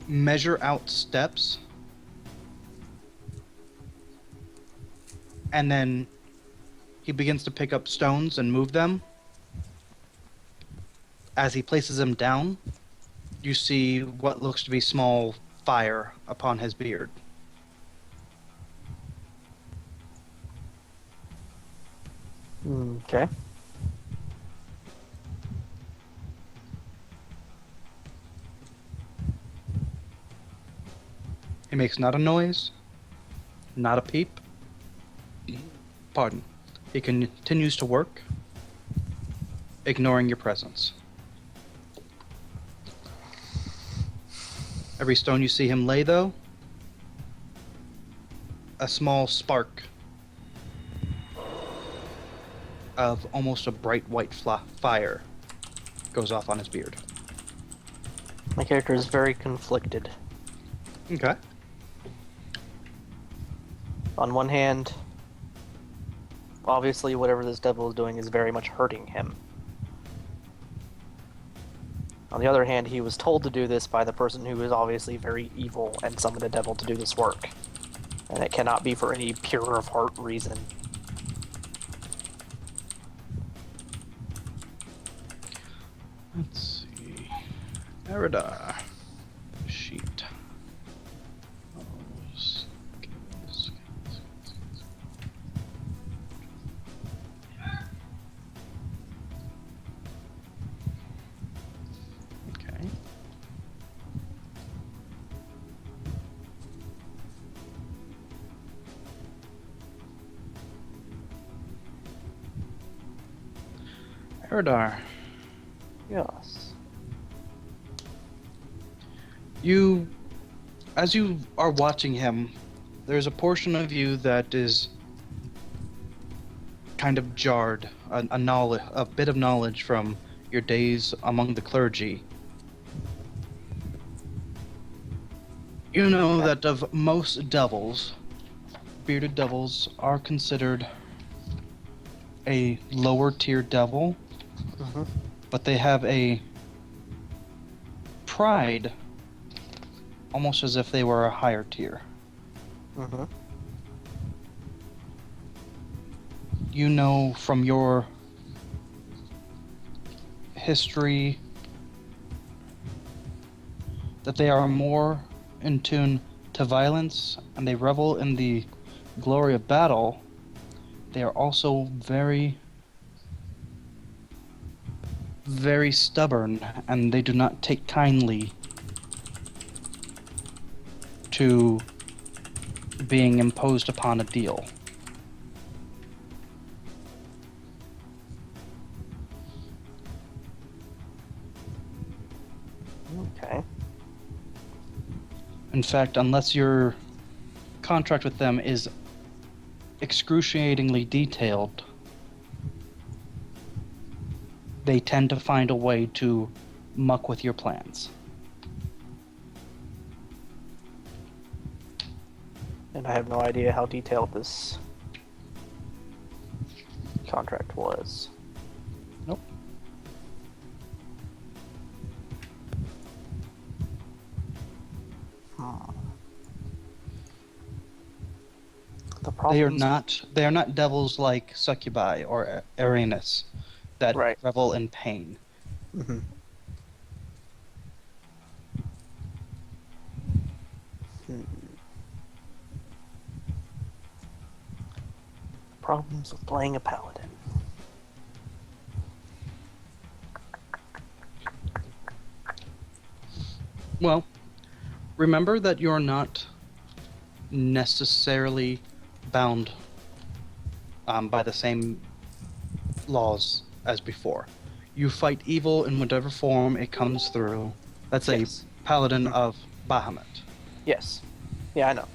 measure out steps, and then he begins to pick up stones and move them. As he places them down, you see what looks to be small fire upon his beard. Okay. He makes not a noise, not a peep. Pardon. He continues to work, ignoring your presence. Every stone you see him lay, though, a small spark of almost a bright white fire goes off on his beard. My character is very conflicted. Okay. On one hand, obviously whatever this devil is doing is very much hurting him. On the other hand, he was told to do this by the person who is obviously very evil and summoned a devil to do this work. And it cannot be for any pure of heart reason. Let's see. Eridar. Sheet. Okay. Eridar. Yes. As you are watching him, there's a portion of you that is kind of jarred, a bit of knowledge from your days among the clergy. You know that of most devils, bearded devils are considered a lower tier devil, but they have a pride almost as if they were a higher tier. You know from your history that they are more in tune to violence and they revel in the glory of battle. They are also very, very stubborn, and they do not take kindly to being imposed upon a deal. Okay. In fact, unless your contract with them is excruciatingly detailed, they tend to find a way to muck with your plans. And I have no idea how detailed this contract was. Nope. They are Problems. not devils like succubi or Aranus that Right. revel in pain. Mhm. Hmm. Problems with playing a paladin. Well, remember that you're not necessarily bound by the same laws as before. You fight evil in whatever form it comes through. That's Yes. a paladin Mhm. of Bahamut. Yes. Yeah, I know.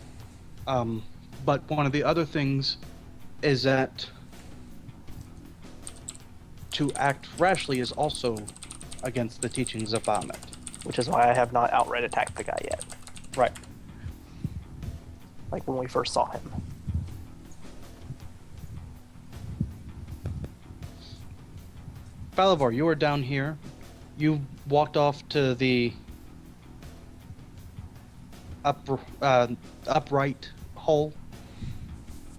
Um, but one of the other things is that to act rashly is also against the teachings of Bahamut. Which is why I have not outright attacked the guy yet. Right. Like when we first saw him. Falivor, you are down here. You walked off to the upright hole,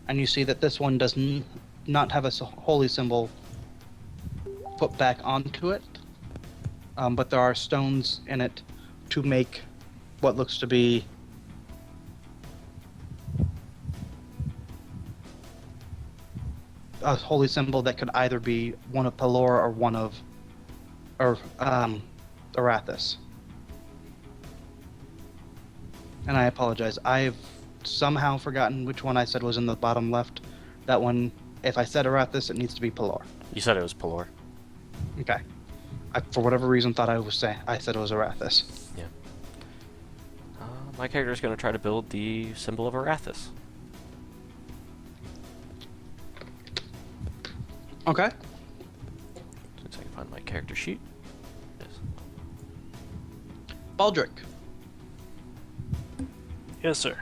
and you see that this one does not have a holy symbol put back onto it, but there are stones in it to make what looks to be a holy symbol that could either be one of Pelor or one of Arathis. And I apologize. I've somehow forgotten which one I said was in the bottom left. That one, if I said Arathis, it needs to be Pelor. You said it was Pelor. Okay. I, for whatever reason, thought I said it was Arathis. My character is going to try to build the symbol of Arathis. Okay. Since I can find my character sheet. Yes. Baldric. Yes, sir.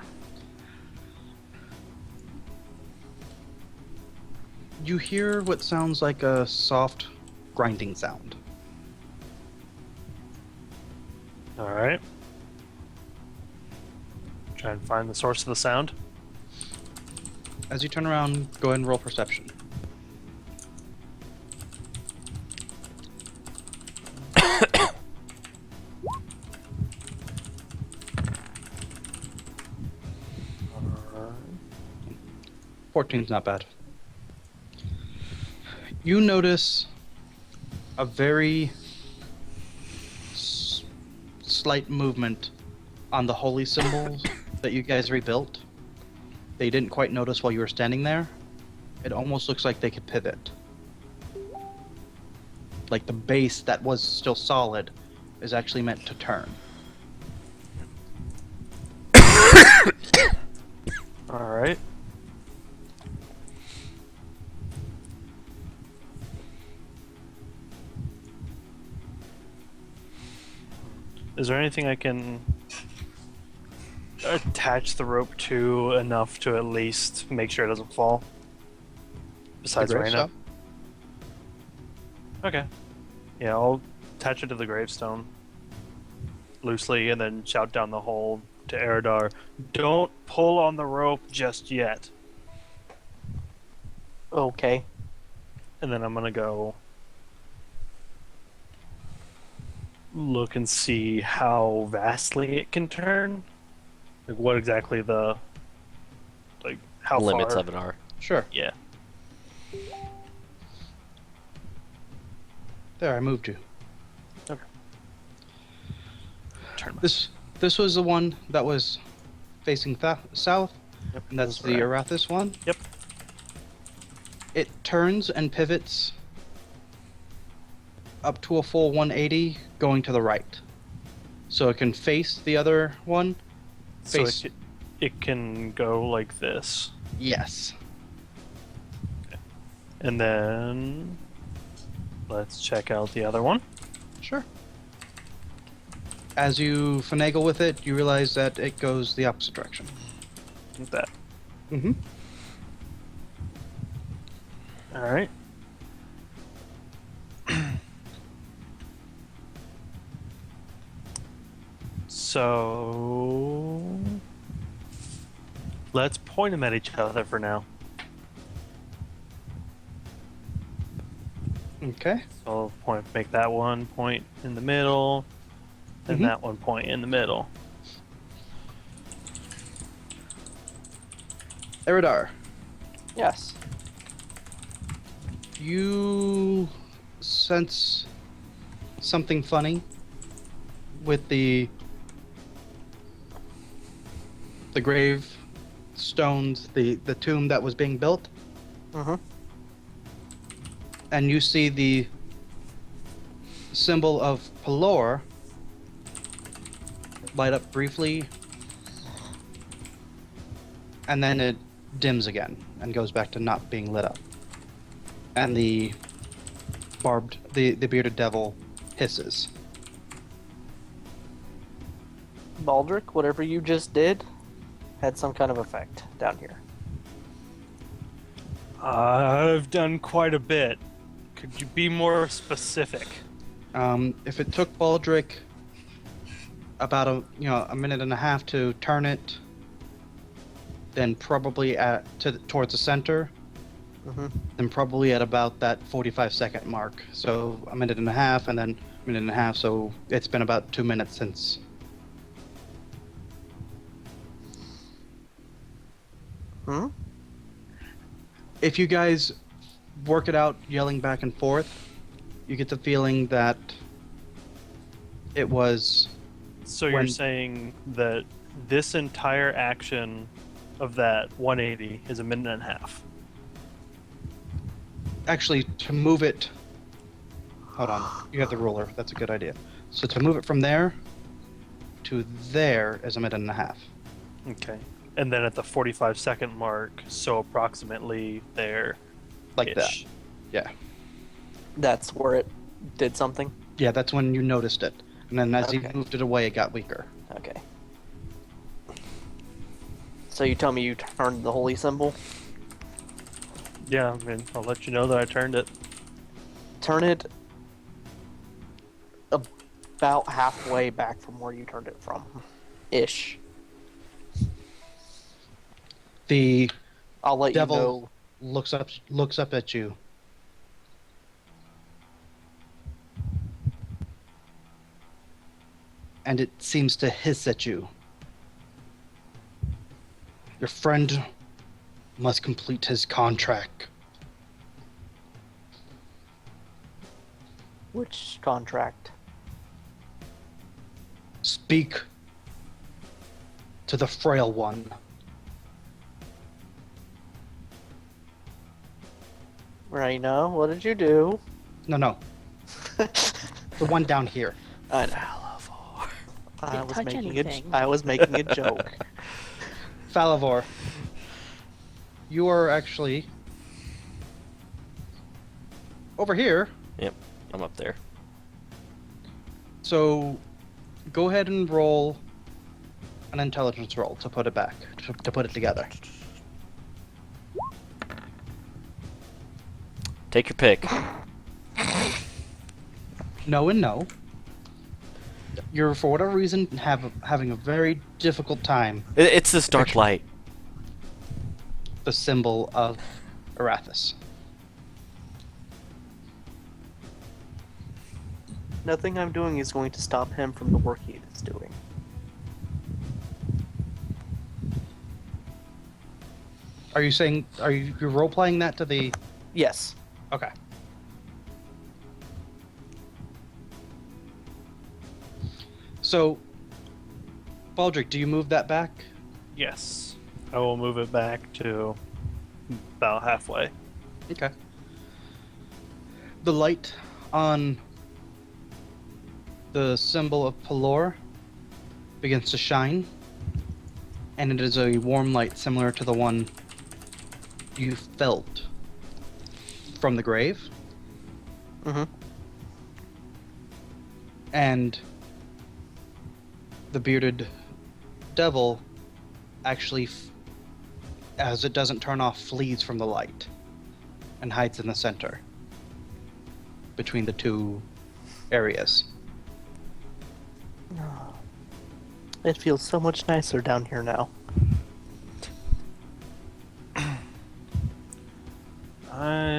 You hear what sounds like a soft grinding sound. All right. Try and find the source of the sound. As you turn around, go ahead and roll perception. Alright. 14's not bad. You notice a very slight movement on the holy symbols that you guys rebuilt. That you didn't quite notice while you were standing there. It almost looks like they could pivot. Like the base that was still solid is actually meant to turn. All right. Is there anything I can attach the rope to enough to at least make sure it doesn't fall? Besides The Reyna? gravestone? Okay. Yeah, I'll attach it to the gravestone loosely and then shout down the hole to Eridar, don't pull on the rope just yet. Okay. And then I'm gonna go look and see how vastly it can turn. Like what exactly the how Limits far. of it are. Sure. Yeah. There, I moved you. Turn my This was the one that was facing south, Yep, and that's that's the right. Arathis one. Yep. It turns and pivots up to a full 180, going to the right. So it can face the other one. So Face. it can go like this. Yes. And then let's check out the other one. Sure. As you finagle with it, you realize that it goes the opposite direction. Like that. Mm-hmm. Alright. So let's point them at each other for now. Okay. So I'll make that one point in the middle, and Mhm. that one point in the middle. Eridar, Yes. you sense something funny with the grave stones, the tomb that was being built, Mm-hmm. and you see the symbol of Pelor light up briefly, and then it dims again and goes back to not being lit up. And the bearded devil hisses. Baldric, whatever you just did had some kind of effect down here. I've done quite a bit. Could you be more specific? If it took Baldric about a minute and a half to turn it, then probably towards the center, Mm-hmm. then probably at about that 45-second mark. So a minute and a half, and then a minute and a half. So it's been about 2 minutes since. Hmm? If you guys work it out, yelling back and forth, you get the feeling that it was. So you're When- saying that this entire action of that 180 is a minute and a half. Actually, to move it. Hold on. You have the ruler. That's a good idea. So to move it from there to there is a minute and a half. Okay. And then at the 45-second mark, so approximately there. Like that. Yeah. That's where it did something. Yeah, that's when you noticed it. And then as you Okay. moved it away, it got weaker. Okay. So you tell me you turned the holy symbol? Yeah, I mean, I'll let you know that I turned it. Turn it about halfway back from where you turned it from. Ish. The I'll let Devil. you know. looks up at you. And it seems to hiss at you. Your friend must complete his contract. Which contract? Speak to the frail one. Raina, what did you do? No. The one down here. I know. I Didn't was touch making anything. I was making a joke. Falavor, you are actually over here. Yep, I'm up there. So go ahead and roll an intelligence roll to put it back, to put it together. Take your pick. No and no. You're, for whatever reason, having a very difficult time. It's this dark light. The symbol of Arathis. Nothing I'm doing is going to stop him from the work he is doing. Are you saying, you're role playing that to the? Yes. Okay. So, Baldric, do you move that back? Yes. I will move it back to about halfway. Okay. The light on the symbol of Pelor begins to shine, and it is a warm light similar to the one you felt from the grave. Mm-hmm. And the bearded devil actually, as it doesn't turn off, flees from the light and hides in the center between the two areas. It feels so much nicer down here now.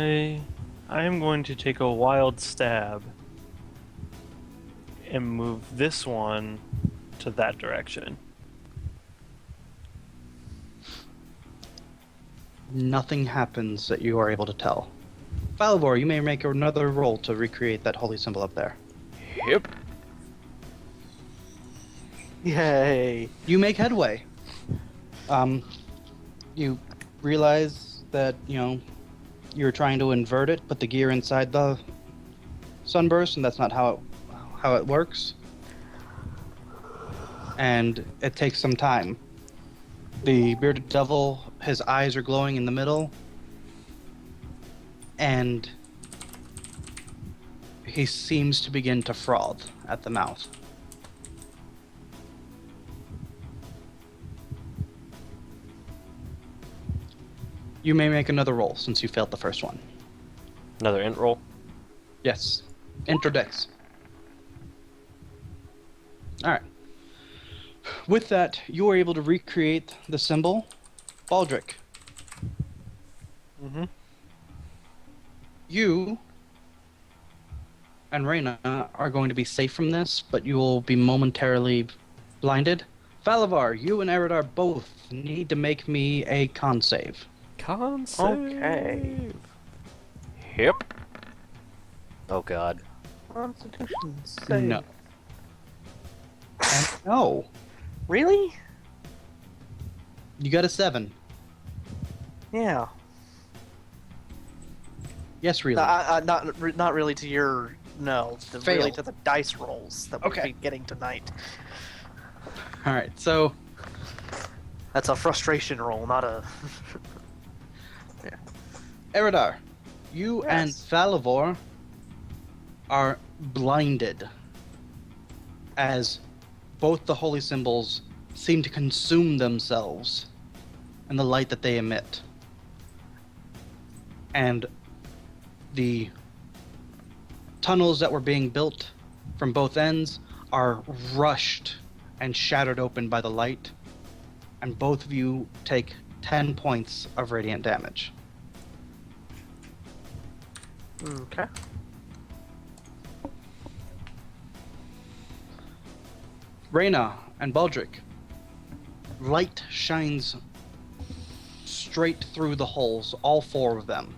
I am going to take a wild stab and move this one to that direction. Nothing happens that you are able to tell. Falvor, you may make another roll to recreate that holy symbol up there. Yep. Yay! You make headway. You realize that, you're trying to invert it, put the gear inside the sunburst, and that's not how it works. And it takes some time. The bearded devil, his eyes are glowing in the middle, and he seems to begin to froth at the mouth. You may make another roll since you failed the first one. Another int roll. Yes. Interdex. Alright. With that, you are able to recreate the symbol. Baldric. Mm-hmm. You and Reyna are going to be safe from this, but you will be momentarily blinded. Falavar, you and Eridar both need to make me a con save. Con Okay. Yep. Oh god. Constitution save. No. And no. Really? You got a 7. Yeah. Yes, really. Not really to your Fail. really to the dice rolls that we'll Okay. be getting tonight. Alright, so That's a frustration roll, not a. Eridar, you and Yes. Falavor are blinded as both the holy symbols seem to consume themselves in the light that they emit. And the tunnels that were being built from both ends are rushed and shattered open by the light, and both of you take 10 points of radiant damage. Okay. Reyna and Baldric, light shines straight through the holes, all 4 of them.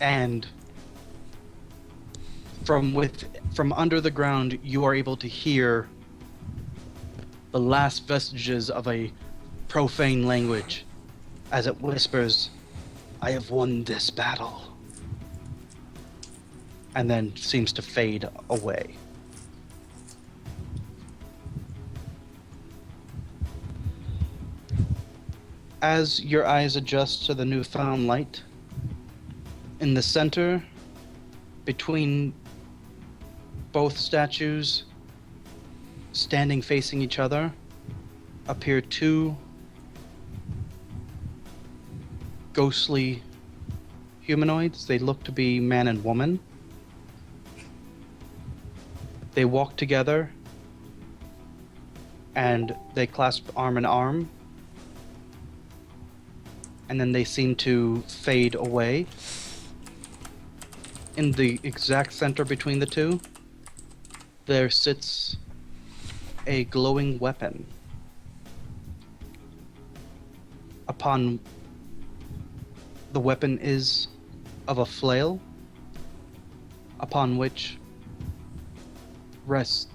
And from under the ground, you are able to hear the last vestiges of a profane language as it whispers, "I have won this battle," and then seems to fade away. As your eyes adjust to the newfound light, in the center, between both statues, standing facing each other, appear 2 ghostly humanoids. They look to be man and woman. They walk together, and they clasp arm in arm, and then they seem to fade away. In the exact center between the two, there sits a glowing weapon. Upon the weapon is of a flail, upon which rests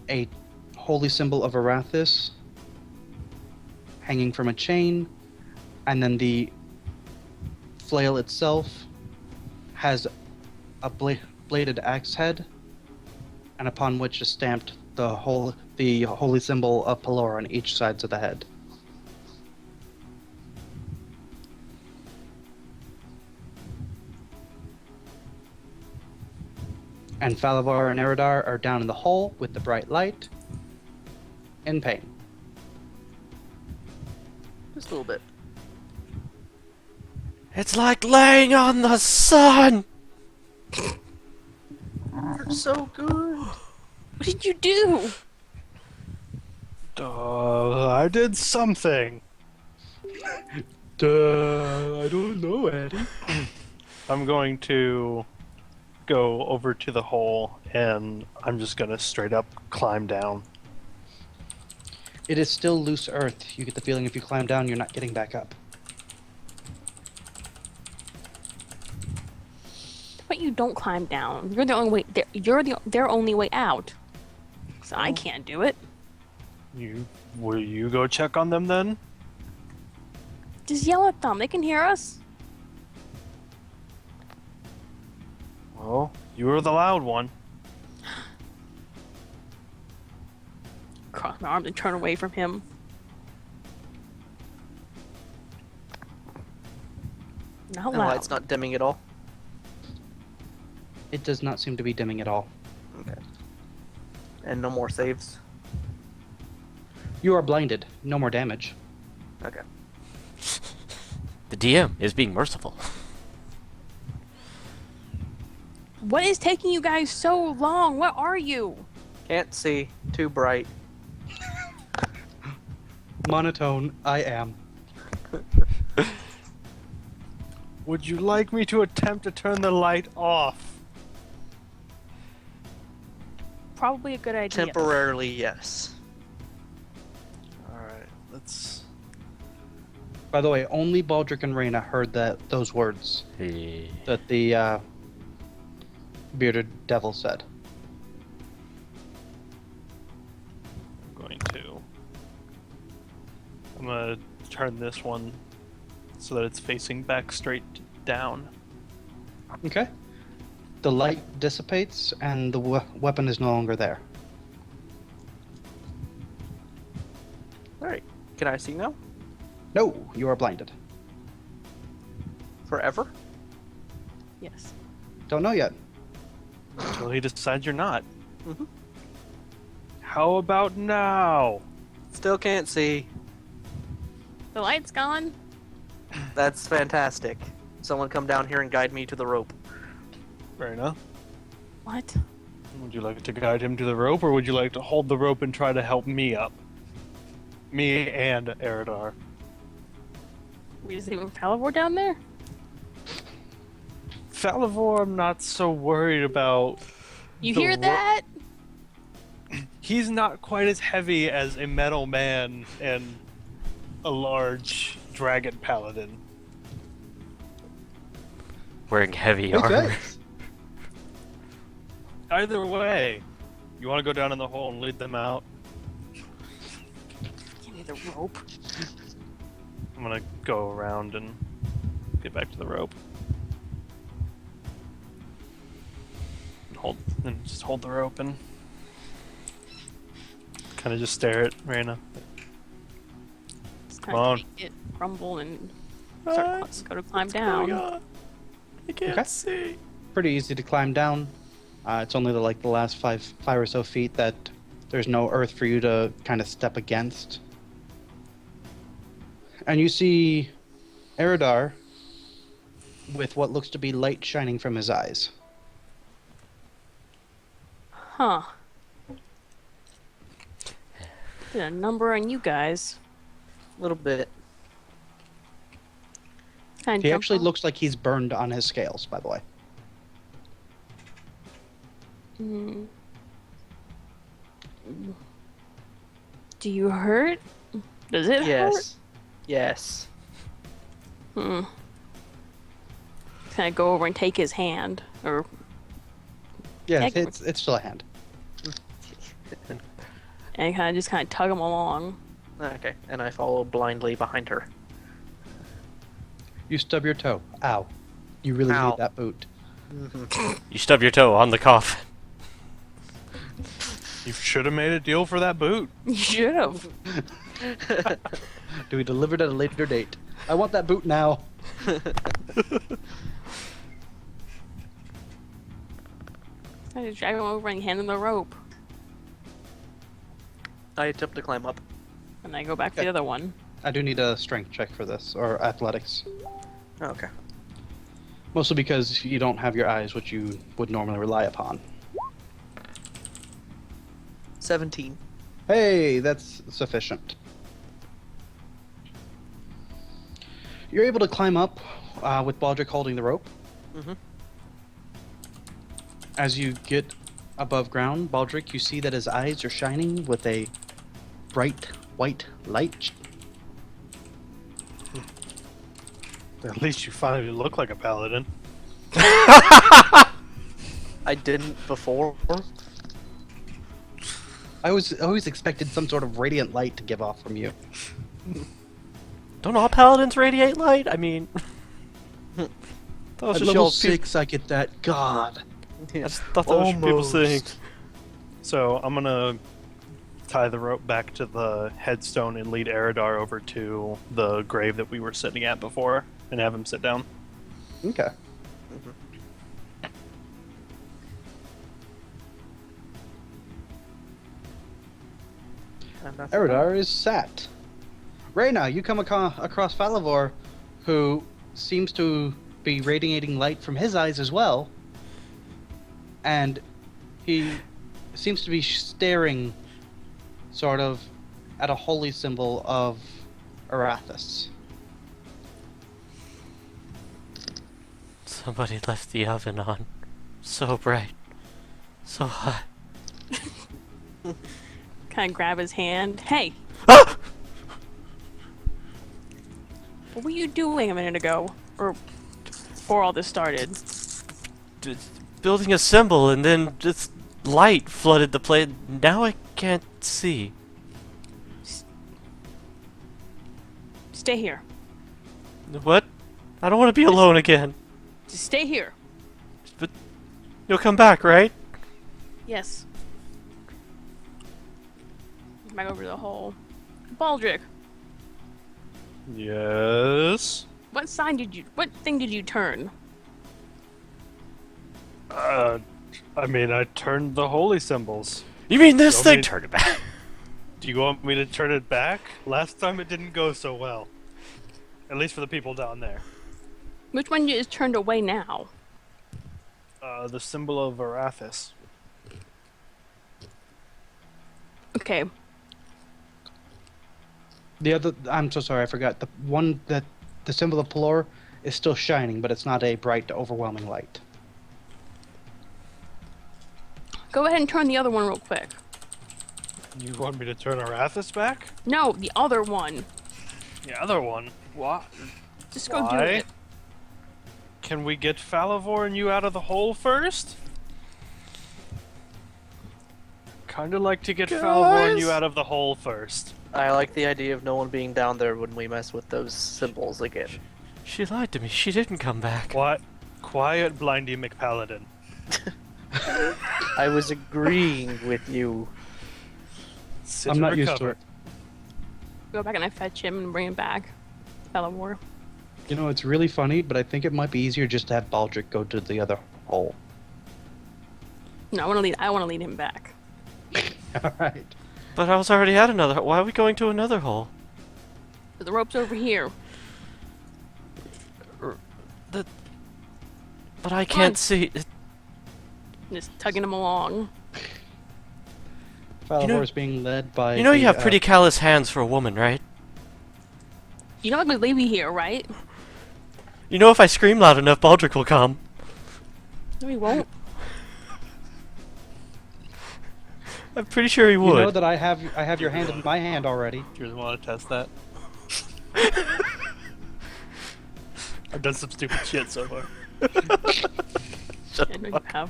a holy symbol of Arathis hanging from a chain, and then the flail itself has a bladed axe head, and upon which is stamped the holy symbol of Pelor on each sides of the head. And Falavar and Eridar are down in the hole with the bright light, in pain. Just a little bit. It's like laying on the sun! You're so good. What did you do? I did something. I don't know, Eddie. I'm going to go over to the hole, and I'm just gonna straight up climb down. It is still loose earth. You get the feeling if you climb down, you're not getting back up. But you don't climb down. You're the only way. You're their only way out. So I can't do it. Will you go check on them then? Just yell at them. They can hear us. Well, you were the loud one. Cross my arms and turn away from him. Not And the loud. light's not dimming at all. It does not seem to be dimming at all. Okay. And no more saves. You are blinded. No more damage. Okay. The DM is being merciful. What is taking you guys so long? What are you? Can't see. Too bright. Monotone, I am. Would you like me to attempt to turn the light off? Probably a good idea. Temporarily, yes. Alright, let's... By the way, only Baldric and Reyna heard those words Hey. that the bearded devil said. I'm gonna turn this one so that it's facing back straight down. Okay. The light dissipates and the weapon is no longer there. Alright. Can I see now? No, you are blinded. Forever? Yes. Don't know yet. Until he decides you're not. Mhm. How about now? Still can't see. The light's gone. That's fantastic. Someone come down here and guide me to the rope. Fair enough. What? Would you like to guide him to the rope, or would you like to hold the rope and try to help me up? Me and Eridar. We just leaving Falivor down there? Falivor, I'm not so worried about. You The hear ro- that? He's not quite as heavy as a metal man and a large dragon paladin. Wearing heavy Makes armor. sense. Either way, you want to go down in the hole and lead them out? Give me the rope. I'm gonna go around and get back to the rope. And just hold the rope and kind of just stare at Reyna. Just Come kind on. of make it crumble and go to climb down. I can't Okay. see. Pretty easy to climb down. It's only the last five or so feet that there's no earth for you to kind of step against. And you see Eridar with what looks to be light shining from his eyes. Huh. Did a number on you guys. A little bit. Kind He actually looks like he's burned on his scales, by the way. Do you hurt? Does it hurt? Yes. Yes. Kind of go over and take his hand, or Yeah, Heck. it's still a hand. and kind of tug him along. Okay. And I follow blindly behind her. You stub your toe. Ow. You really Ow. need that boot. You stub your toe on the coffin. You should have made a deal for that boot. You should have. To be delivered at a later date. I want that boot now. I just drag him over and hand him the rope, I attempt to climb up. and I go back to the other one. I do need a strength check for this, or athletics. Okay. Mostly because you don't have your eyes, which you would normally rely upon. 17. Hey, that's sufficient. You're able to climb up with Baldric holding the rope. Mhm. As you get above ground, Baldric, you see that his eyes are shining with a bright white light. At least you finally look like a paladin. I didn't before. I always expected some sort of radiant light to give off from you. Don't all paladins radiate light? I mean, that was At just level y'all 6, I get that. God. I just thought that was what people saying. So I'm gonna tie the rope back to the headstone and lead Eridar over to the grave that we were sitting at before and have him sit down. Okay. And that's Eridar is sat. Reyna, you come across Falavor, who seems to be radiating light from his eyes as well. And he seems to be staring, sort of, at a holy symbol of Arathis. Somebody left the oven on. So bright. So hot. Kind of grab his hand. Hey, Ah! what were you doing a minute ago? Or before all this started? Building a symbol and then just light flooded the place. Now I can't see. Stay here. What? I don't want to be alone again. Just stay here. But you'll come back, right? Yes. Back over to the hole. Baldric, Yes. what thing did you turn? I mean, I turned the holy symbols. You mean this Don't thing? need- Turn it back. Do you want me to turn it back? Last time it didn't go so well. At least for the people down there. Which one is turned away now? The symbol of Arathis. Okay, The other, I'm so sorry, I forgot. The one that the symbol of Pelor is still shining, but it's not a bright, overwhelming light. go ahead and turn the other one real quick. You want me to turn Arathis back? No, the other one. The other one? What? Just go do Why? it. Can we get Falavor and you out of the hole first? Kinda like to get Falavor and you out of the hole first. I like the idea of no one being down there when we mess with those symbols again. She lied to me. She didn't come back. What? Quiet, Blindy McPaladin. I was agreeing with you. Sit I'm and not used to recover. it. Go back and I fetch him and bring him back. Fellow You know, it's really funny, but I think it might be easier just to have Baldric go to the other hole. No, I want to lead him back. Alright. But I was already at another. Why are we going to another hole? The rope's over here. But I Come on. can't see. Just tugging him along. Falavor's being led by. You know you the, have pretty callous hands for a woman, right? You know I'm gonna leave you here, right? You know if I scream loud enough, Baldric will come. No, he won't. I'm pretty sure he You would. know that I have your hand in my hand already. Do you really want to test that? I've done some stupid shit so far. I know you have.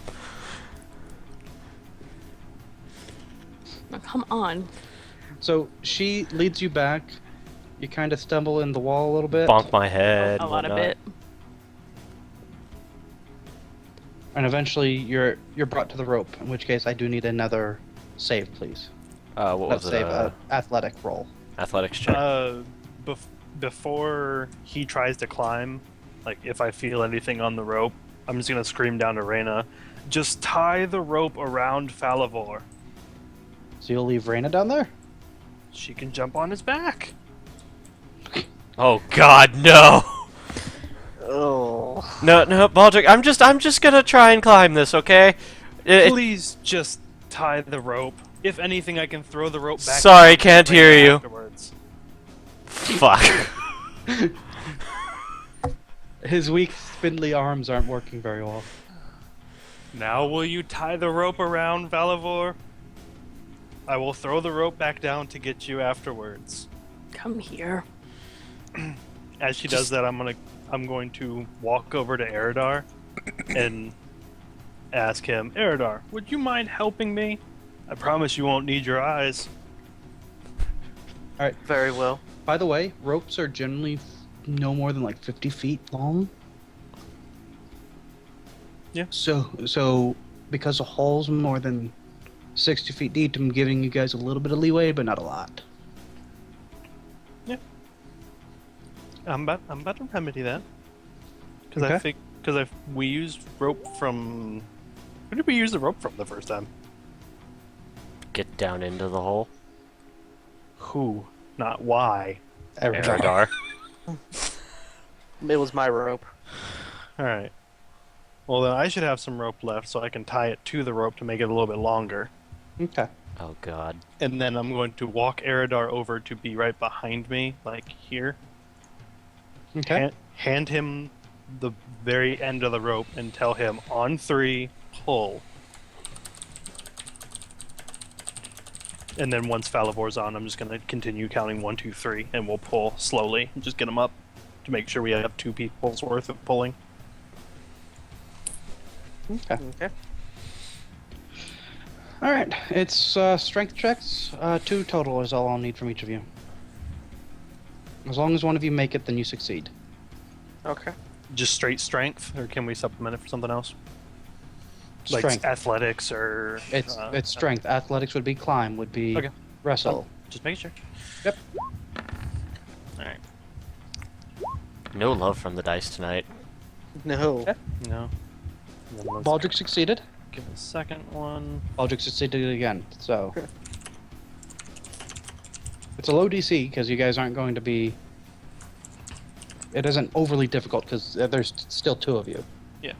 Now come on. So she leads you back. You kind of stumble in the wall a little bit, Bonk my head. A lot of whatnot. it. and eventually you're brought to the rope. In which case, I do need another save, please. What Let's was it? save athletic roll. Athletics check. Before he tries to climb, like if I feel anything on the rope, I'm just gonna scream down to Reyna, just tie the rope around Falavor. So you'll leave Reyna down there? She can jump on his back. Oh God, no! Oh. No, Baldric. I'm just gonna try and climb this, okay? Please just tie the rope. If anything, I can throw the rope back. Sorry, and can't Reyna hear you. Afterwards. Fuck. His weak, spindly arms aren't working very well. Now will you tie the rope around Valavor? I will throw the rope back down to get you afterwards. Come here. As she does that, I'm going to walk over to Eridar and ask him, Eridar, would you mind helping me? I promise you won't need your eyes. Very well. By the way, ropes are generally no more than like 50 feet long. Yeah. So because the hall's more than 60 feet deep, I'm giving you guys a little bit of leeway, but not a lot. I'm about to remedy that. Because Okay. we used rope from. Where did we use the rope from the first time? Get down into the hole. Who, not why. Eridar. It was my rope. All right. Well, then I should have some rope left, so I can tie it to the rope to make it a little bit longer. Okay. Oh god. And then I'm going to walk Eridar over to be right behind me, like here. Okay. Hand him the very end of the rope and tell him on 3, pull. And then once Falavor's on, I'm just going to continue counting 1, 2, 3, and we'll pull slowly and just get him up to make sure we have 2 people's worth of pulling. Okay. Okay. All right. It's strength checks. 2 total is all I'll need from each of you. As long as one of you make it, then you succeed. Okay. Just straight strength, or can we supplement it for something else? Like Strength. athletics or... It's strength. Athletics would be climb. Would be Okay. wrestle. Just making sure. Yep. Alright. No love from the dice tonight. No. Okay. No. And then let's Baldric succeeded. give the second one. Baldric succeeded again. So it's a low DC because you guys aren't going to be. It isn't overly difficult because there's still 2 of you. Yeah.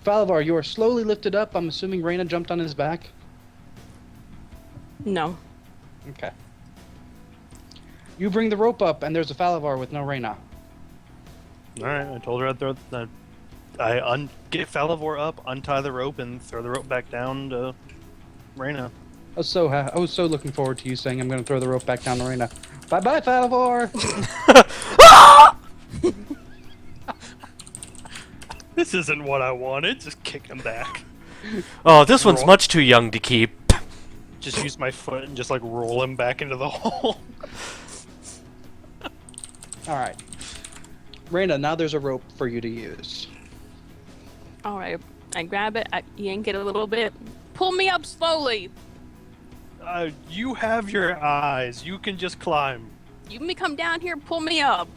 Falavar, you are slowly lifted up. I'm assuming Reyna jumped on his back. No. Okay. You bring the rope up, and there's a Falavar with no Reyna. Alright, I told her I'd throw... get Falavor up, untie the rope, and throw the rope back down to Reyna. I was so looking forward to you saying I'm going to throw the rope back down to Reyna. Bye bye, Falavar. This isn't what I wanted, just kick him back. Oh, this one's Roll. much too young to keep. Just use my foot and just like roll him back into the hole. All right. Reyna, now there's a rope for you to use. All right. I grab it. I yank it a little bit. Pull me up slowly. You have your eyes, you can just climb. You can come down here. Pull me up.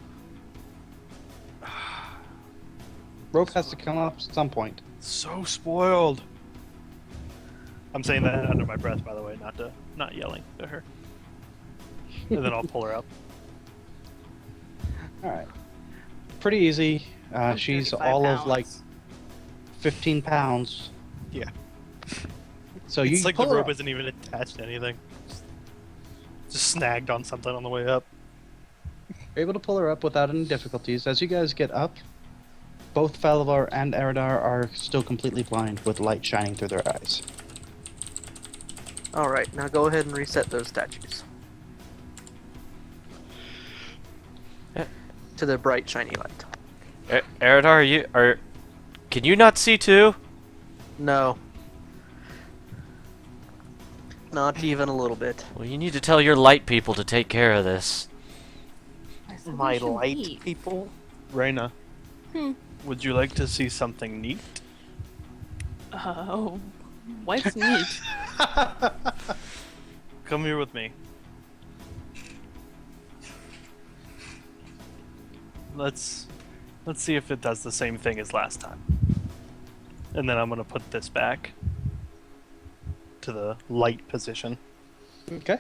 Rope has to come up at some point. So spoiled. I'm saying that under my breath, by the way, not yelling to her. And then I'll pull her up. All right. Pretty easy. I'm She's 35 all of pounds. like 15 pounds. Yeah. So you It's like pull the her rope up. isn't even attached to anything. Just snagged on something on the way up. You're able to pull her up without any difficulties. As you guys get up, both Falavar and Eridar are still completely blind with light shining through their eyes. Alright, now go ahead and reset those statues. To the bright, shiny light. Eridar, can you not see too? No. Not even a little bit. Well, you need to tell your light people to take care of this. I said we My should light leave. people? Reyna, Hmm. would you like to see something neat? What's neat? Come here with me. Let's see if it does the same thing as last time. And then I'm gonna put this back to the light position. Okay.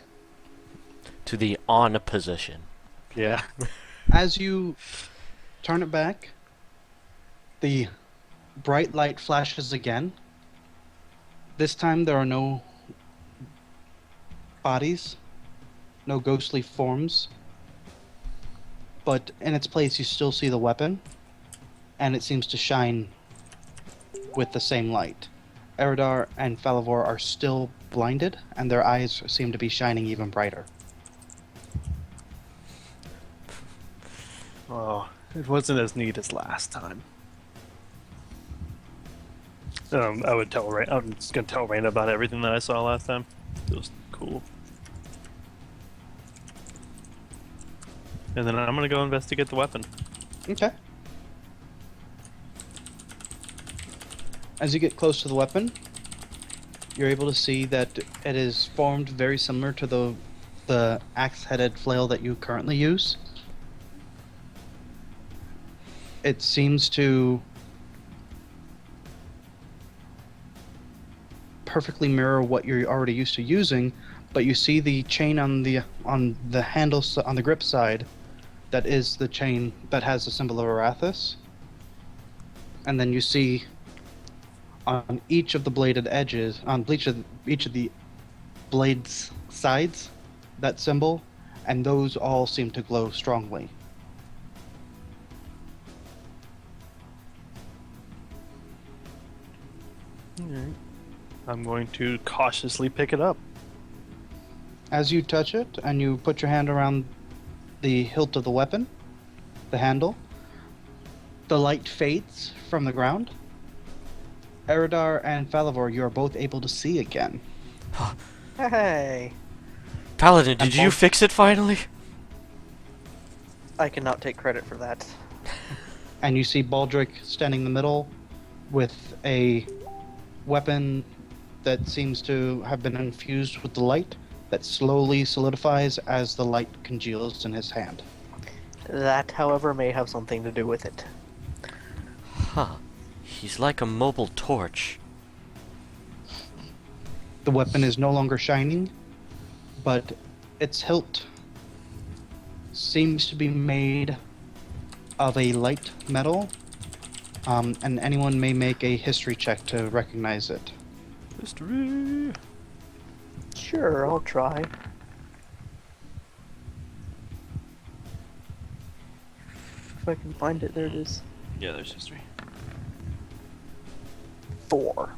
To the on position. Yeah. As you turn it back, the bright light flashes again. This time there are no bodies, no ghostly forms. but in its place you still see the weapon, and it seems to shine with the same light. Eridar and Falavor are still blinded, and their eyes seem to be shining even brighter. Oh, it wasn't as neat as last time. I would tell Rain. I'm just gonna tell Rain about everything that I saw last time. It was cool. And then I'm gonna go investigate the weapon. Okay. As you get close to the weapon, you're able to see that it is formed very similar to the axe-headed flail that you currently use. It seems to perfectly mirror what you're already used to using, but you see the chain on the handle on the grip side. That is the chain that has the symbol of Arathis. And then you see on each of the bladed edges, on each of the blades' sides, that symbol, and those all seem to glow strongly. Alright. I'm going to cautiously pick it up. As you touch it and you put your hand around the hilt of the weapon, the handle, the light fades from the ground. Eridar and Falavor, you are both able to see again. Hey, Paladin, did And you both- fix it finally? I cannot take credit for that. And you see Baldric standing in the middle with a weapon that seems to have been infused with the light that slowly solidifies as the light congeals in his hand. That, however, may have something to do with it. Huh. He's like a mobile torch. The weapon is no longer shining, but its hilt seems to be made of a light metal, and anyone may make a history check to recognize it. Mystery. Sure, I'll try. If I can find it, there it is. Yeah, there's history. 4.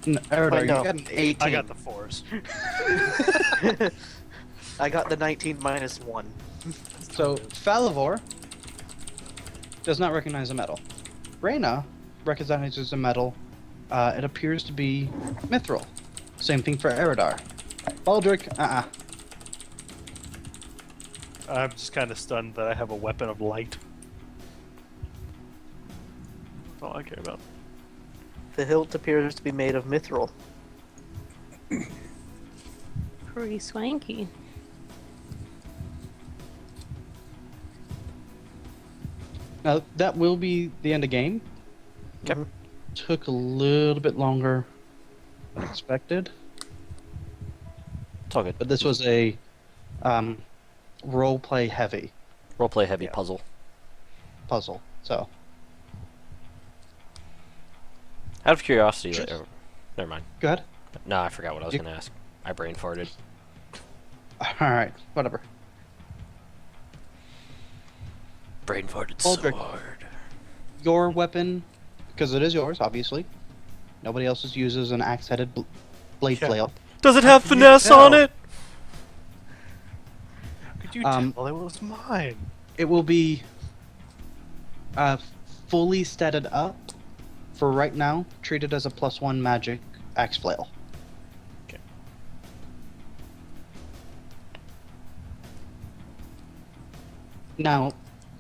Eridar, Wait, you no. got an 18. I got the 4s. I got the 19 minus 1. So, Falavor does not recognize a metal. Reyna recognizes a metal. It appears to be mithril. Same thing for Eridar. Baldric, I'm just kind of stunned that I have a weapon of light. That's all I care about. The hilt appears to be made of mithril. Pretty swanky. Now, that will be the end of game. Okay. Took a little bit longer than expected, It's all good. but this was a role-play heavy Roleplay heavy puzzle. puzzle. So, Out of curiosity, Just- never mind. go ahead. No, I forgot what I was You- gonna ask. I brain farted. Alright, whatever. Brain farted Baldric. sword. Your weapon, because it is yours, obviously. Nobody else's uses an axe-headed blade Yeah. flail. Does it have How can you finesse on tell? it? How could you Um, tell it was mine? It will be fully statted up for right now, treated as a +1 magic axe flail. Okay. Now,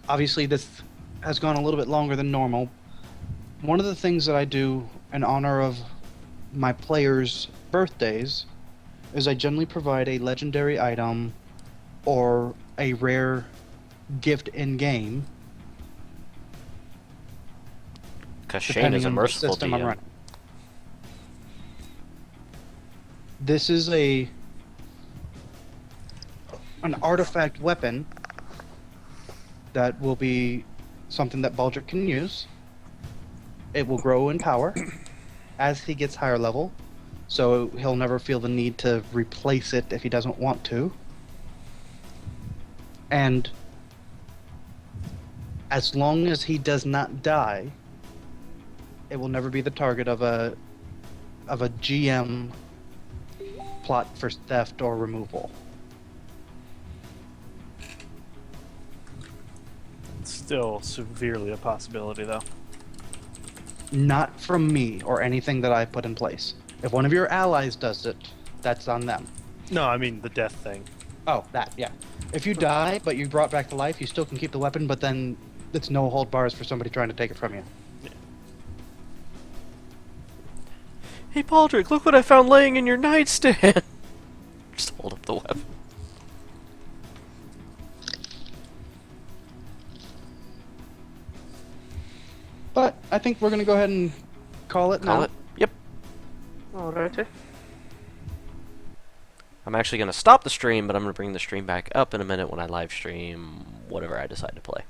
obviously, this has gone a little bit longer than normal. One of the things that I do in honor of my players' birthdays is I generally provide a legendary item or a rare gift in game. Because Shane depending is a on what merciful system I'm DM. running. This is an artifact weapon that will be something that Baldric can use. It will grow in power as he gets higher level, so he'll never feel the need to replace it if he doesn't want to. And As long as he does not die, it will never be the target of a GM plot for theft or removal. It's still severely a possibility, though. Not from me or anything that I put in place. If one of your allies does it, that's on them. No, I mean the death thing. Oh, that, yeah. If you die, but you brought back to life, you still can keep the weapon, but then it's no hold bars for somebody trying to take it from you. Hey, Baldric, look what I found laying in your nightstand! Just hold up the weapon. But I think we're gonna go ahead and call it Call now. it? Yep. Alrighty. I'm actually going to stop the stream, but I'm going to bring the stream back up in a minute when I live stream whatever I decide to play.